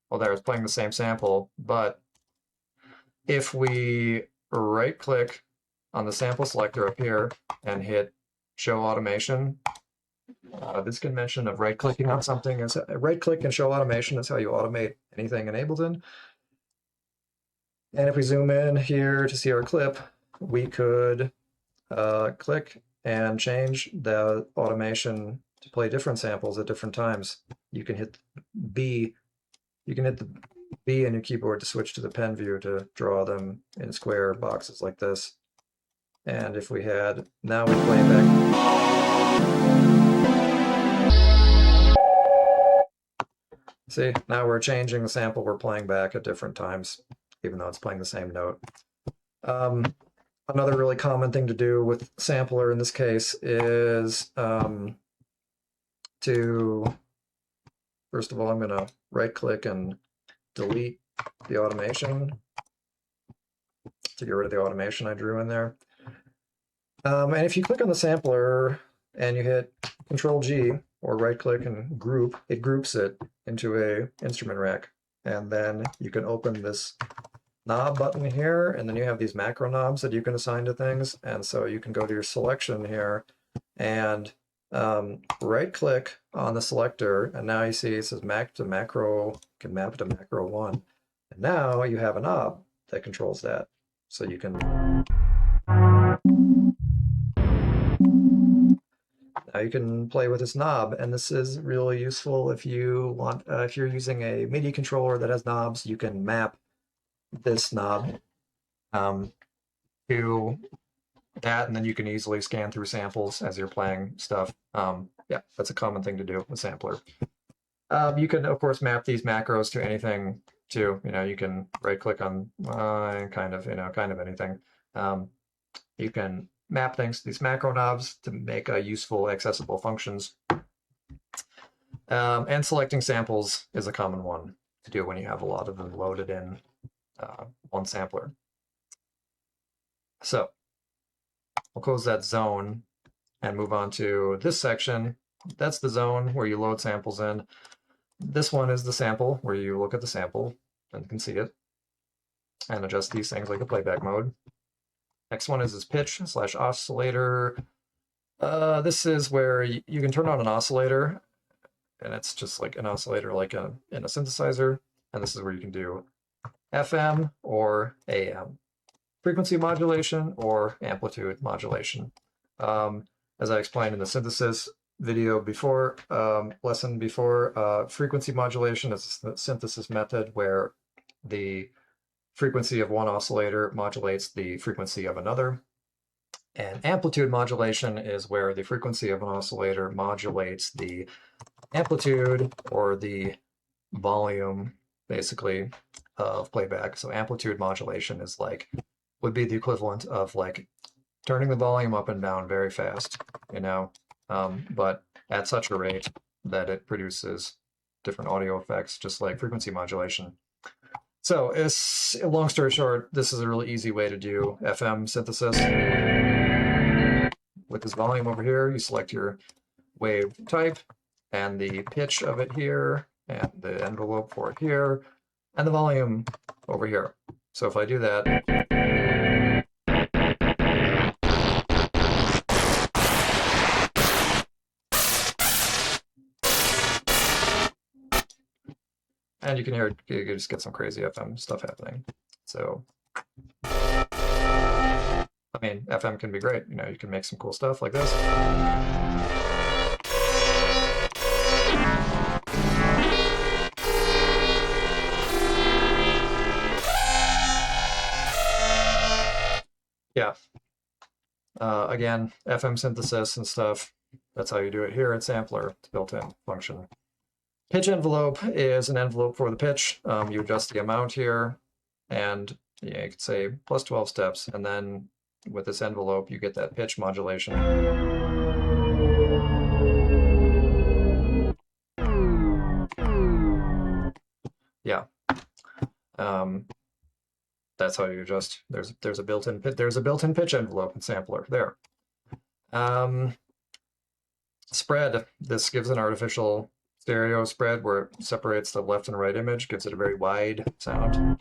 Well, there, it's playing the same sample, but if we right-click on the sample selector up here and hit Show Automation, this convention of right-clicking on something is right-click and show automation is how you automate anything in Ableton. And if we zoom in here to see our clip, we could click and change the automation to play different samples at different times. You can hit B. You can hit the B in your keyboard to switch to the pen view to draw them in square boxes like this. And if we had, now we play back. See, now we're changing the sample we're playing back at different times, even though it's playing the same note. Another really common thing to do with sampler in this case is first of all, I'm going to right-click and delete the automation to get rid of the automation I drew in there. And if you click on the sampler and you hit Control-G or right-click and group, it groups it into a instrument rack. And then you can open this knob button here, and then you have these macro knobs that you can assign to things. And so you can go to your selection here and right-click on the selector, and now you see it says map to macro, can map to macro 1. And now you have a knob that controls that. So you can you can play with this knob, and this is really useful if you want, if you're using a MIDI controller that has knobs, you can map this knob to that, and then you can easily scan through samples as you're playing stuff. Yeah, that's a common thing to do with Sampler. You can, of course, map these macros to anything too. You can right-click on kind of anything. You can map things to these macro knobs to make useful, accessible functions. And selecting samples is a common one to do when you have a lot of them loaded in one sampler. So we'll close that zone and move on to this section. That's the zone where you load samples in. This one is the sample where you look at the sample and can see it and adjust these things like a playback mode. Next one is this pitch/oscillator. This is where you can turn on an oscillator, and it's just like an oscillator like in a synthesizer. And this is where you can do FM or AM, frequency modulation or amplitude modulation. As I explained in the synthesis video before, lesson before, frequency modulation is a synthesis method where the frequency of one oscillator modulates the frequency of another. And amplitude modulation is where the frequency of an oscillator modulates the amplitude or the volume, basically, of playback. So amplitude modulation is would be the equivalent of turning the volume up and down very fast, but at such a rate that it produces different audio effects, just like frequency modulation. So, long story short, this is a really easy way to do FM synthesis. With this volume over here, you select your wave type and the pitch of it here, and the envelope for it here, and the volume over here. So if I do that, and you can hear, you just get some crazy FM stuff happening. So, I mean, FM can be great. You can make some cool stuff like this. Yeah. Again, FM synthesis and stuff. That's how you do it here at Sampler. It's built-in function. Pitch envelope is an envelope for the pitch. You adjust the amount here, and you could say plus 12 steps, and then with this envelope, you get that pitch modulation. Yeah. That's how you adjust. There's a built-in pitch envelope in Sampler there. Spread. This gives an artificial stereo spread where it separates the left and right image, gives it a very wide sound,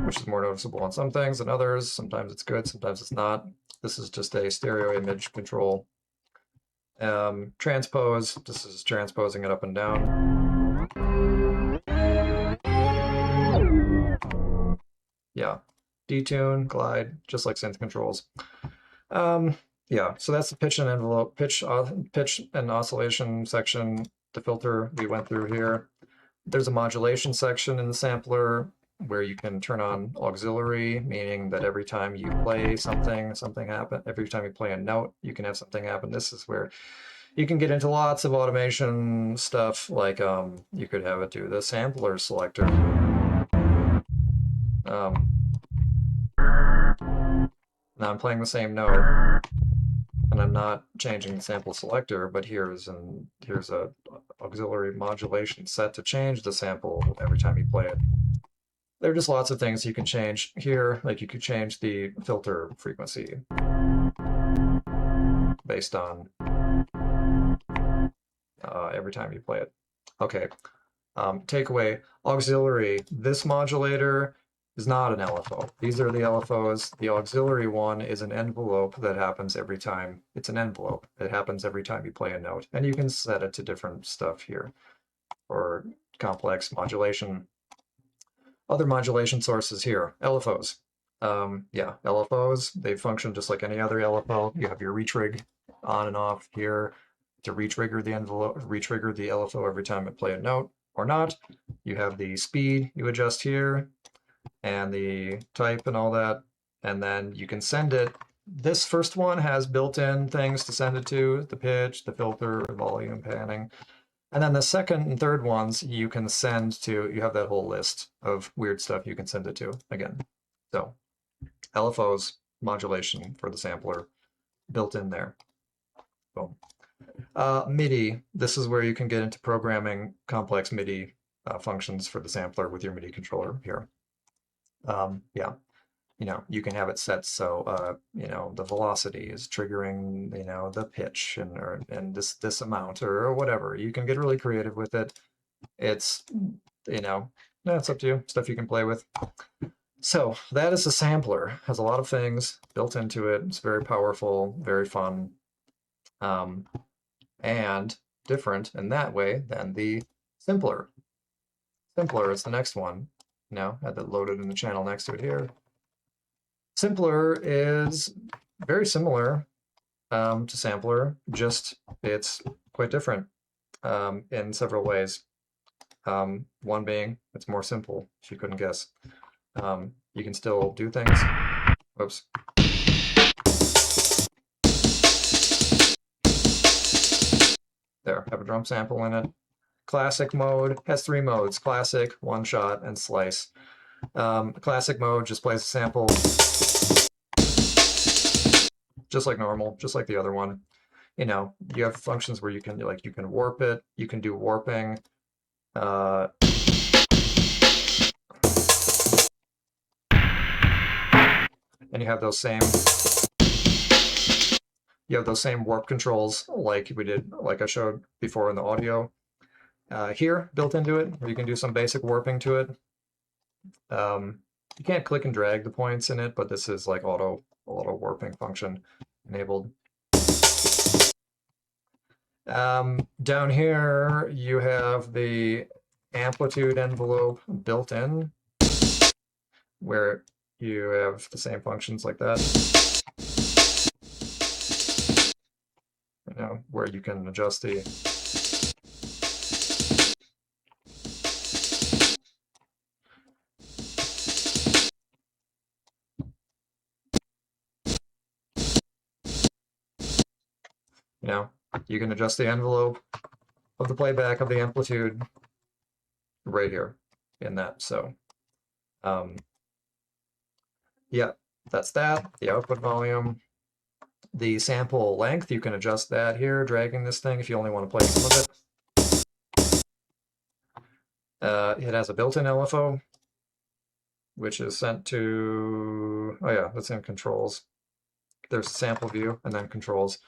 which is more noticeable on some things than others. Sometimes it's good, sometimes it's not. This is just a stereo image control. Transpose. This is transposing it up and down. Yeah. Detune, glide, just like synth controls. Yeah, so that's the pitch and envelope, pitch and oscillation section, the filter we went through here. There's a modulation section in the sampler where you can turn on auxiliary, meaning that every time you play something happens. Every time you play a note, you can have something happen. This is where you can get into lots of automation stuff, like you could have it do the sampler selector. Now I'm playing the same note, and I'm not changing the sample selector, but here's a auxiliary modulation set to change the sample every time you play it. There are just lots of things you can change here, like you could change the filter frequency based on every time you play it. Okay, takeaway, auxiliary, this modulator is not an LFO. These are the LFOs. The auxiliary one is an envelope that happens every time. It's an envelope. It happens every time you play a note. And you can set it to different stuff here for complex modulation. Other modulation sources here, LFOs. Yeah, LFOs, they function just like any other LFO. You have your retrig on and off here to retrigger the envelope, retrigger the LFO every time it play a note or not. You have the speed you adjust here and the type and all that. And then you can send it. This first one has built-in things to send it to, the pitch, the filter, volume, panning. And then the second and third ones you can send to, you have that whole list of weird stuff you can send it to again. So LFOs, modulation for the sampler, built in there. Boom. MIDI, this is where you can get into programming complex MIDI functions for the sampler with your MIDI controller here. Yeah, you can have it set so, the velocity is triggering, the pitch and this amount or whatever. You can get really creative with it. It's, it's up to you, stuff you can play with. So that is a sampler. Has a lot of things built into it. It's very powerful, very fun, and different in that way than the simpler. Simpler is the next one. Had that loaded in the channel next to it here. Simpler is very similar to sampler, just it's quite different in several ways. One being it's more simple, if you couldn't guess. You can still do things. Whoops. There, have a drum sample in it. Classic mode has 3 modes: classic, one shot, and slice. Classic mode just plays a sample just like normal, just like the other one. You have functions where you can warp it, you can do warping. And you have those same warp controls like I showed before in the audio. Here, built into it, where you can do some basic warping to it. You can't click and drag the points in it, but this is like auto warping function enabled. Down here, you have the amplitude envelope built in, where you have the same functions like that. Where you can adjust the you can adjust the envelope of the playback of the amplitude right here in that. So yeah, that's that. The output volume. The sample length, you can adjust that here, dragging this thing if you only want to play some of it. It has a built-in LFO, which is sent to, oh yeah, that's in controls. There's a sample view and then controls.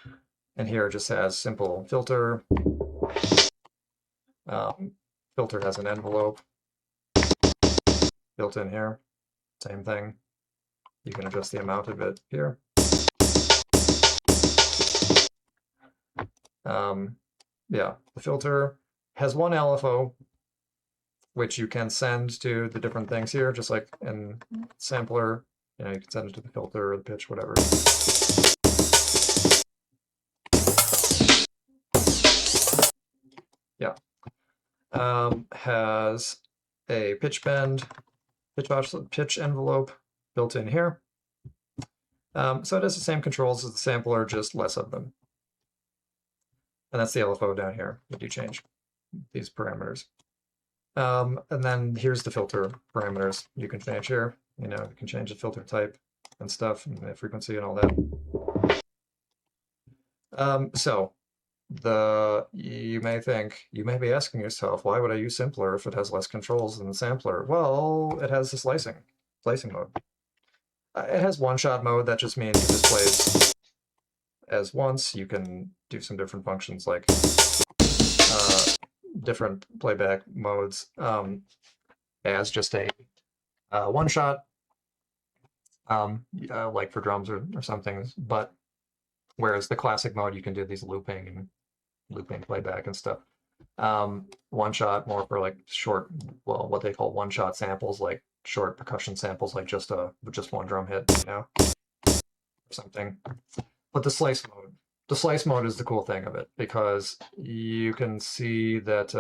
And here it just has simple filter. Filter has an envelope built in here. Same thing. You can adjust the amount of it here. Yeah, the filter has one LFO, which you can send to the different things here, just like in sampler. You can send it to the filter or the pitch, whatever. Yeah. Has a pitch bend, pitch envelope built in here. So it has the same controls as the sampler, just less of them. And that's the LFO down here that you change these parameters. And then here's the filter parameters you can change here. You can change the filter type and stuff, and the frequency and all that. So you may be asking yourself, why would I use simpler if it has less controls than the sampler? Well, it has the slicing mode. It has one-shot mode. That just means it just plays as once. You can do some different functions like different playback modes as just a one-shot, like for drums or something. But whereas the classic mode, you can do these looping playback and stuff. One shot more for like short, what they call one shot samples, like short percussion samples, like just one drum hit, you know, or something. But the slice mode is the cool thing of it, because you can see that.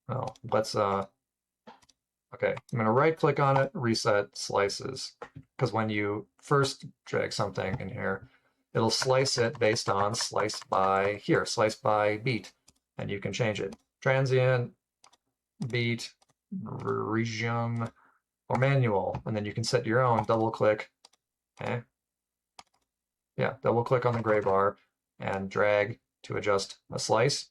Well, let's okay, I'm going to right click on it, reset slices, because when you first drag something in here, it'll slice it based on slice by beat, and you can change it. Transient, beat, region, or manual, and then you can set your own. Double click, okay? Yeah, double click on the gray bar and drag to adjust a slice.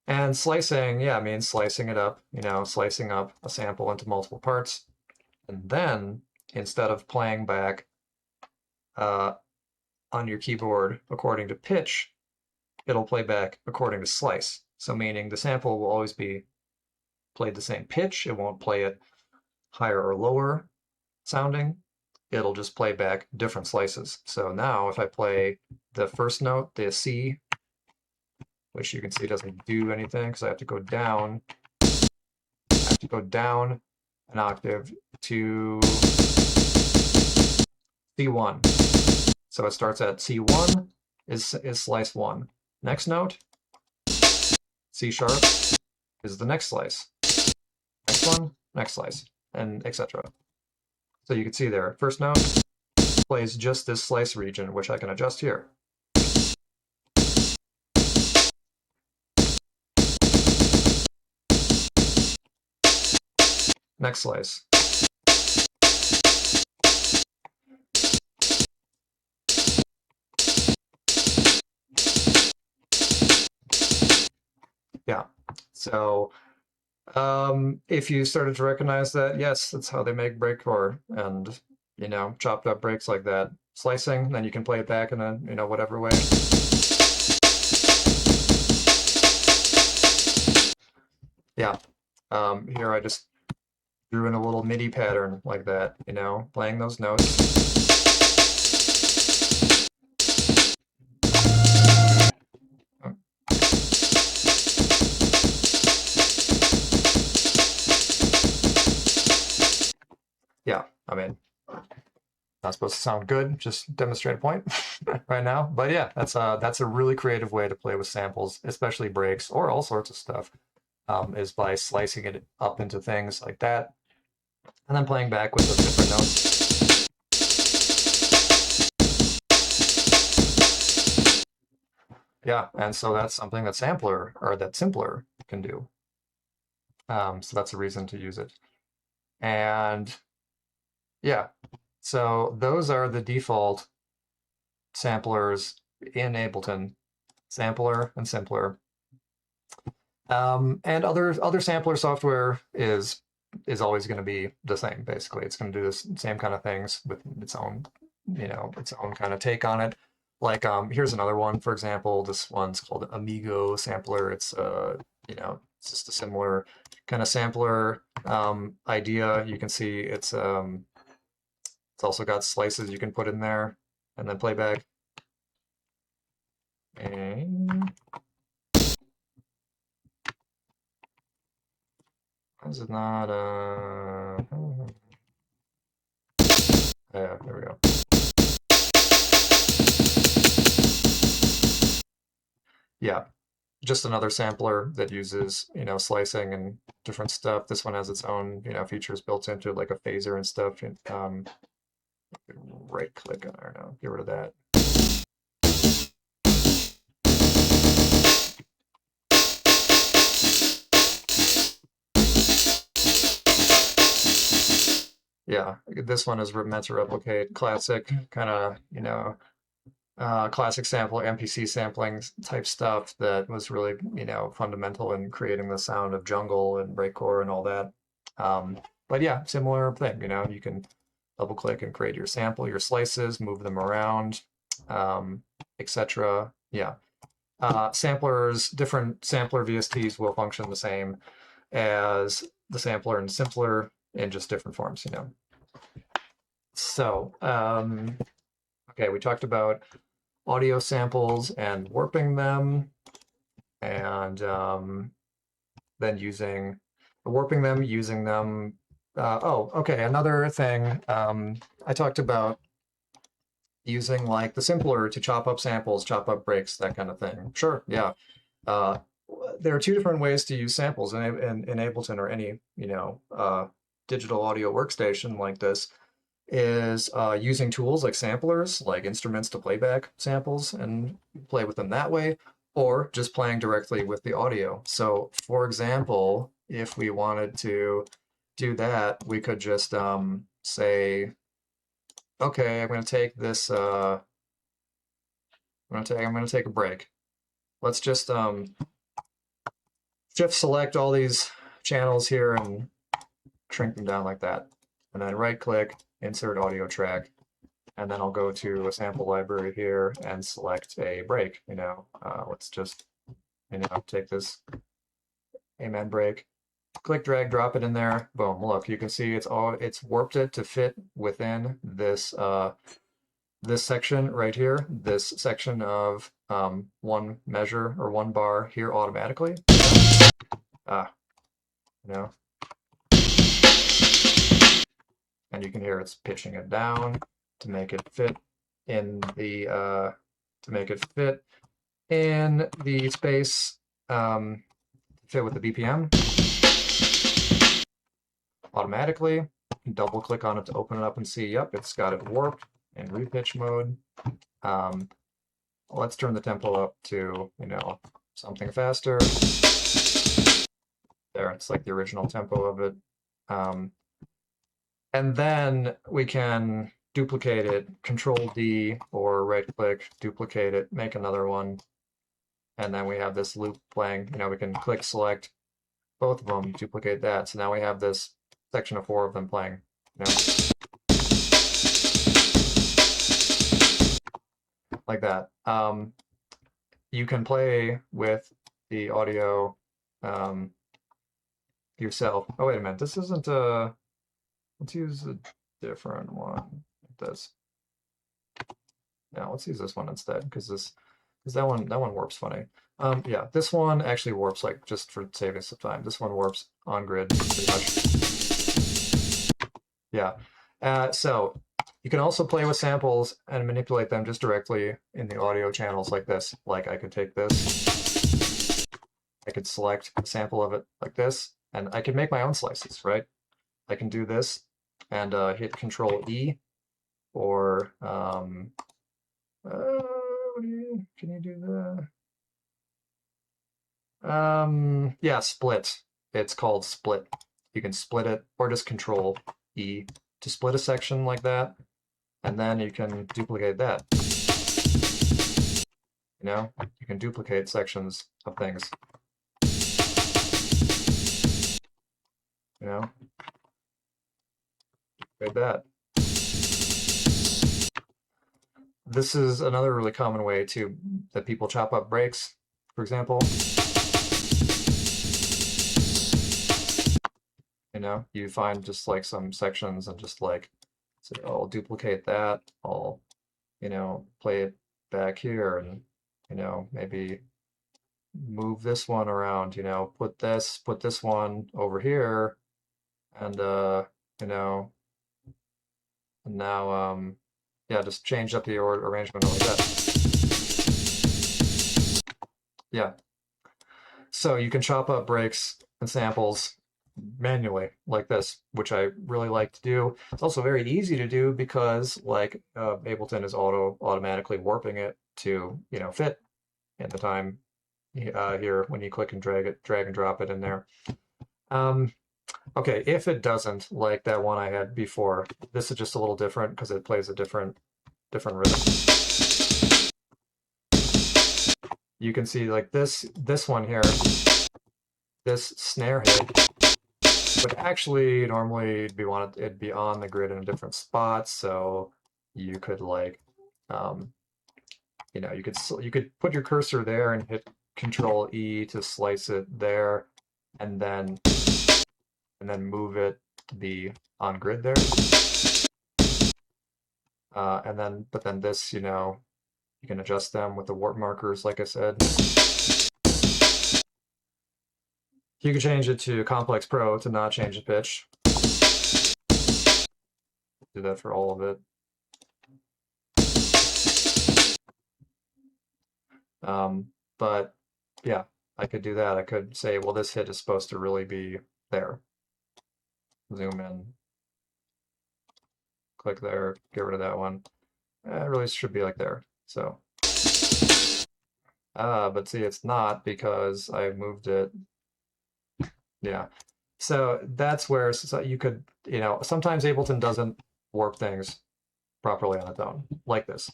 And slicing, yeah, means slicing it up, you know, slicing up a sample into multiple parts. And then, instead of playing back on your keyboard according to pitch, it'll play back according to slice. So meaning the sample will always be played the same pitch. It won't play it higher or lower sounding. It'll just play back different slices. So now if I play the first note, the C, which you can see doesn't do anything because I have to go down. I have to go down an octave to C1. So it starts at C1 is slice 1. Next note, C sharp is the next slice. Next one, next slice, and etc. So you can see there, first note plays just this slice region, which I can adjust here. Next slice. Yeah, so if you started to recognize that, yes, that's how they make breakcore, and you know, chopped up breaks like that. Slicing, then you can play it back in a, you know, whatever way. Yeah, here I just drew in a little MIDI pattern like that, you know, playing those notes. Yeah, I mean, not supposed to sound good, just demonstrate a point right now. But yeah, that's a really creative way to play with samples, especially breaks or all sorts of stuff, is by slicing it up into things like that, and then playing back with the different notes. Yeah, and so that's something that Simpler can do. So that's a reason to use it. And yeah, so those are the default samplers in Ableton, sampler and simpler. And other sampler software is always going to be the same. Basically, it's going to do the same kind of things with its own, you know, its own kind of take on it. Like here's another one, for example. This one's called Amigo Sampler. It's you know, it's just a similar kind of sampler idea. You can see it's also got slices you can put in there and then playback. And is it not yeah, there we go. Yeah, just another sampler that uses, you know, slicing and different stuff. This one has its own, you know, features built into it, like a phaser and stuff. And, right click on, I don't know, get rid of that. Yeah, this one is meant to replicate classic kind of, you know, classic sample, MPC sampling type stuff that was really, you know, fundamental in creating the sound of jungle and breakcore and all that. But yeah, similar thing, you know, you can double click and create your sample, your slices, move them around, etc. Yeah. Samplers, different sampler VSTs will function the same as the sampler and simpler in just different forms, you know. So, okay, we talked about audio samples and warping them, and then using them Oh, okay, another thing, I talked about using like the simpler to chop up samples, chop up breaks, that kind of thing. Sure, yeah. Uh, there are two different ways to use samples in Ableton or any, digital audio workstation like this is using tools like samplers, like instruments to playback samples and play with them that way, or just playing directly with the audio. So for example, if we wanted to do that, we could just say, okay, I'm going to take this, I'm going to take a break. Let's just shift select all these channels here and shrink them down like that. And then right click, insert audio track. And then I'll go to a sample library here and select a break. Let's just, take this Amen break. Click, drag, drop it in there. Boom. Look, you can see it's warped it to fit within this this section right here. This section of one measure or one bar here automatically. Ah, you know, and you can hear it's pitching it down to make it fit in the space, fit with the BPM automatically. Double click on it to open it up and see, yep, it's got it warped in repitch mode. Let's turn the tempo up to, something faster. There, it's like the original tempo of it. And then we can duplicate it, Control D or right click, duplicate it, make another one. And then we have this loop playing. We can click select both of them, duplicate that. So now we have this section of 4 of them playing. Like that. You can play with the audio yourself. Oh, wait a minute. This isn't a... Let's use a different one. This. Now let's use this one instead, because that one warps funny. Yeah, this one actually warps, like, just for saving some time. This one warps on grid pretty much. Yeah. So you can also play with samples and manipulate them just directly in the audio channels like this. Like I could take this, I could select a sample of it like this, and I can make my own slices, right? I can do this and hit Control E, or can you do the yeah, split. It's called split. You can split it, or just Control E to split a section like that, and then you can duplicate that. You can duplicate sections of things. Like that. This is another really common way that people chop up breaks, for example. You find just like some sections and just like, say, oh, I'll duplicate that. I'll, play it back here and, maybe move this one around, put this one over here, and, and now, yeah, just change up the arrangement like that. Yeah. So you can chop up breaks and samples manually like this, which I really like to do. It's also very easy to do because like Ableton is automatically warping it to, fit in the time here when you click and drag and drop it in there. Okay, if it doesn't, like that one I had before, this is just a little different because it plays a different rhythm. You can see like this one here, this snare hit would actually normally it'd be on the grid in a different spot, so you could like you could put your cursor there and hit Control E to slice it there, and then move it to be on grid there. But then this, you can adjust them with the warp markers, like I said. You can change it to Complex Pro to not change the pitch. do that for all of it. But yeah, I could do that. I could say, well, this hit is supposed to really be there. Zoom in, click there, get rid of that one. It really should be like there. So, but see, it's not because I moved it. Yeah. So that's where you could, sometimes Ableton doesn't warp things properly on its own, like this.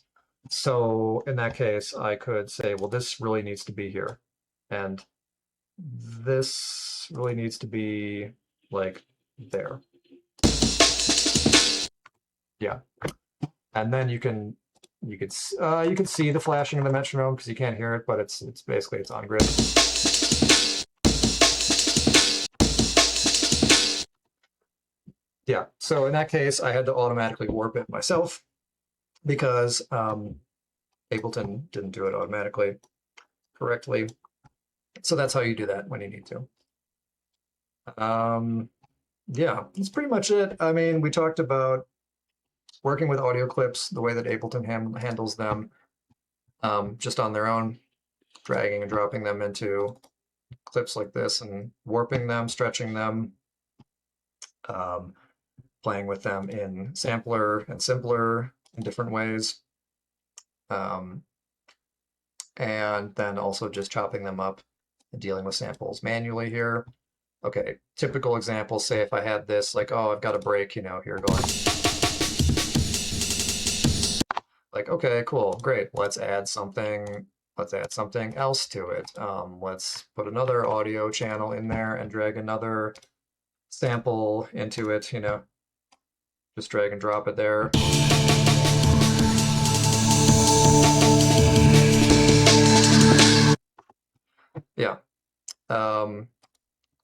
So in that case, I could say, well, this really needs to be here. And this really needs to be like there. Yeah. And then you can see the flashing of the metronome because you can't hear it, but it's basically it's on grid. Yeah, so in that case, I had to automatically warp it myself because Ableton didn't do it automatically correctly. So that's how you do that when you need to. Yeah, that's pretty much it. I mean, we talked about working with audio clips, the way that Ableton handles them just on their own, dragging and dropping them into clips like this and warping them, stretching them, playing with them in sampler and simpler in different ways. And then also just chopping them up and dealing with samples manually here. Okay, typical example, say if I had this, like, oh, I've got a break, here going. Like, okay, cool, great, let's add something else to it. Let's put another audio channel in there and drag another sample into it, just drag and drop it there. Yeah.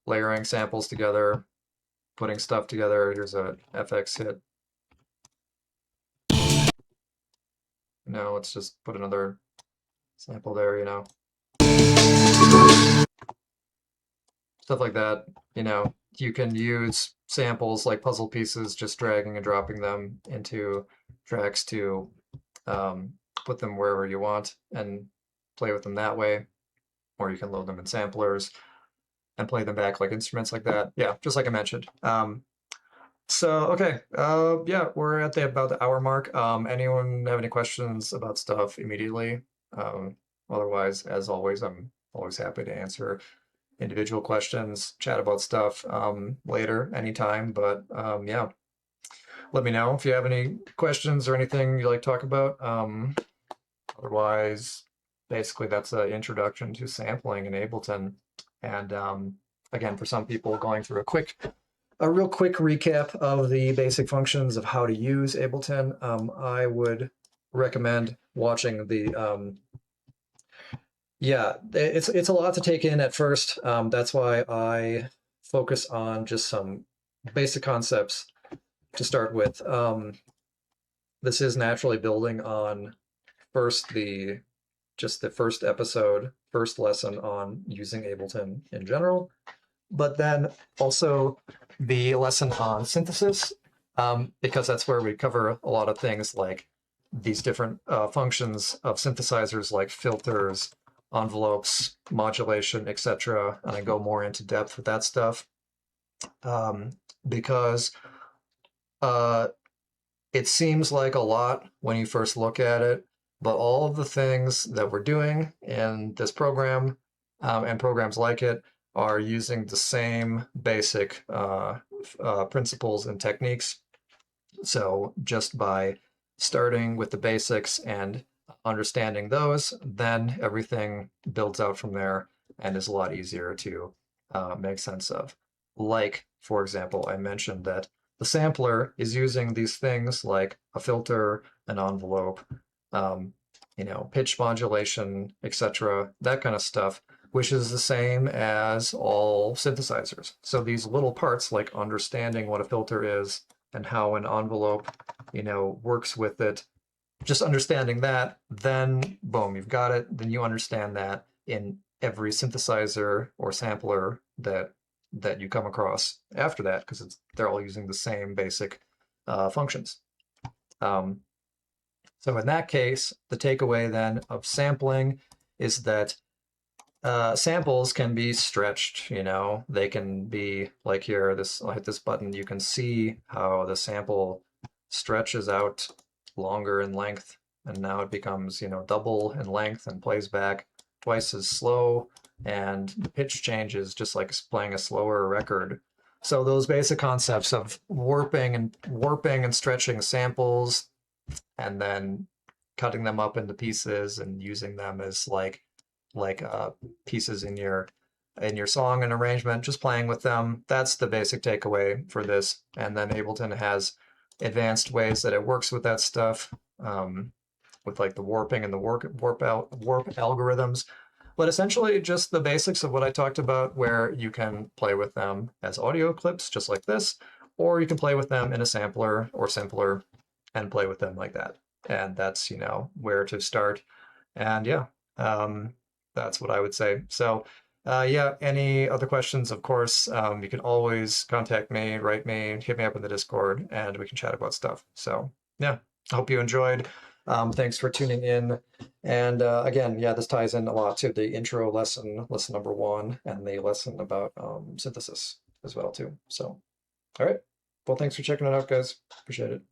Layering samples together, putting stuff together. Here's a FX hit. Let's just put another sample there, Stuff like that. You can use samples like puzzle pieces, just dragging and dropping them into tracks to put them wherever you want and play with them that way. Or you can load them in samplers and play them back like instruments like that. Yeah, just like I mentioned. So, okay, yeah, we're at about the hour mark. Anyone have any questions about stuff immediately? Otherwise, as always, I'm always happy to answer individual questions, chat about stuff later, anytime. But yeah, let me know if you have any questions or anything you like to talk about. Otherwise, basically, that's an introduction to sampling in Ableton. And again, for some people, going through a real quick recap of the basic functions of how to use Ableton, I would recommend watching the yeah, it's a lot to take in at first. That's why I focus on just some basic concepts to start with. This is naturally building on first the first episode, first lesson on using Ableton in general, but then also the lesson on synthesis, because that's where we cover a lot of things like these different functions of synthesizers like filters, envelopes, modulation, etc. And I go more into depth with that stuff because it seems like a lot when you first look at it, but all of the things that we're doing in this program and programs like it are using the same basic principles and techniques. So just by starting with the basics and understanding those, then everything builds out from there and is a lot easier to make sense of. Like, for example, I mentioned that the sampler is using these things like a filter, an envelope, pitch modulation, etc., that kind of stuff, which is the same as all synthesizers. So these little parts like understanding what a filter is and how an envelope, works with it, just understanding that, then boom, you've got it. Then you understand that in every synthesizer or sampler that you come across after that, because they're all using the same basic functions. So in that case, the takeaway then of sampling is that samples can be stretched, you know, they can be like here, I'll hit this button, you can see how the sample stretches out longer in length, and now it becomes, you know, double in length and plays back twice as slow, and the pitch changes just like playing a slower record. So those basic concepts of warping and stretching samples, and then cutting them up into pieces and using them as like pieces in your song and arrangement, just playing with them. That's the basic takeaway for this. And then Ableton has advanced ways that it works with that stuff, with like the warping and the warp algorithms. But essentially just the basics of what I talked about, where you can play with them as audio clips, just like this, or you can play with them in a sampler or simpler and play with them like that. And that's, you know, where to start. And yeah, that's what I would say. So yeah, any other questions, of course, you can always contact me, write me, hit me up in the Discord, and we can chat about stuff. So yeah, I hope you enjoyed. Thanks for tuning in. And again, yeah, this ties in a lot to the intro lesson, lesson number 1, and the lesson about synthesis as well too. So, all right. Well, thanks for checking it out, guys. Appreciate it.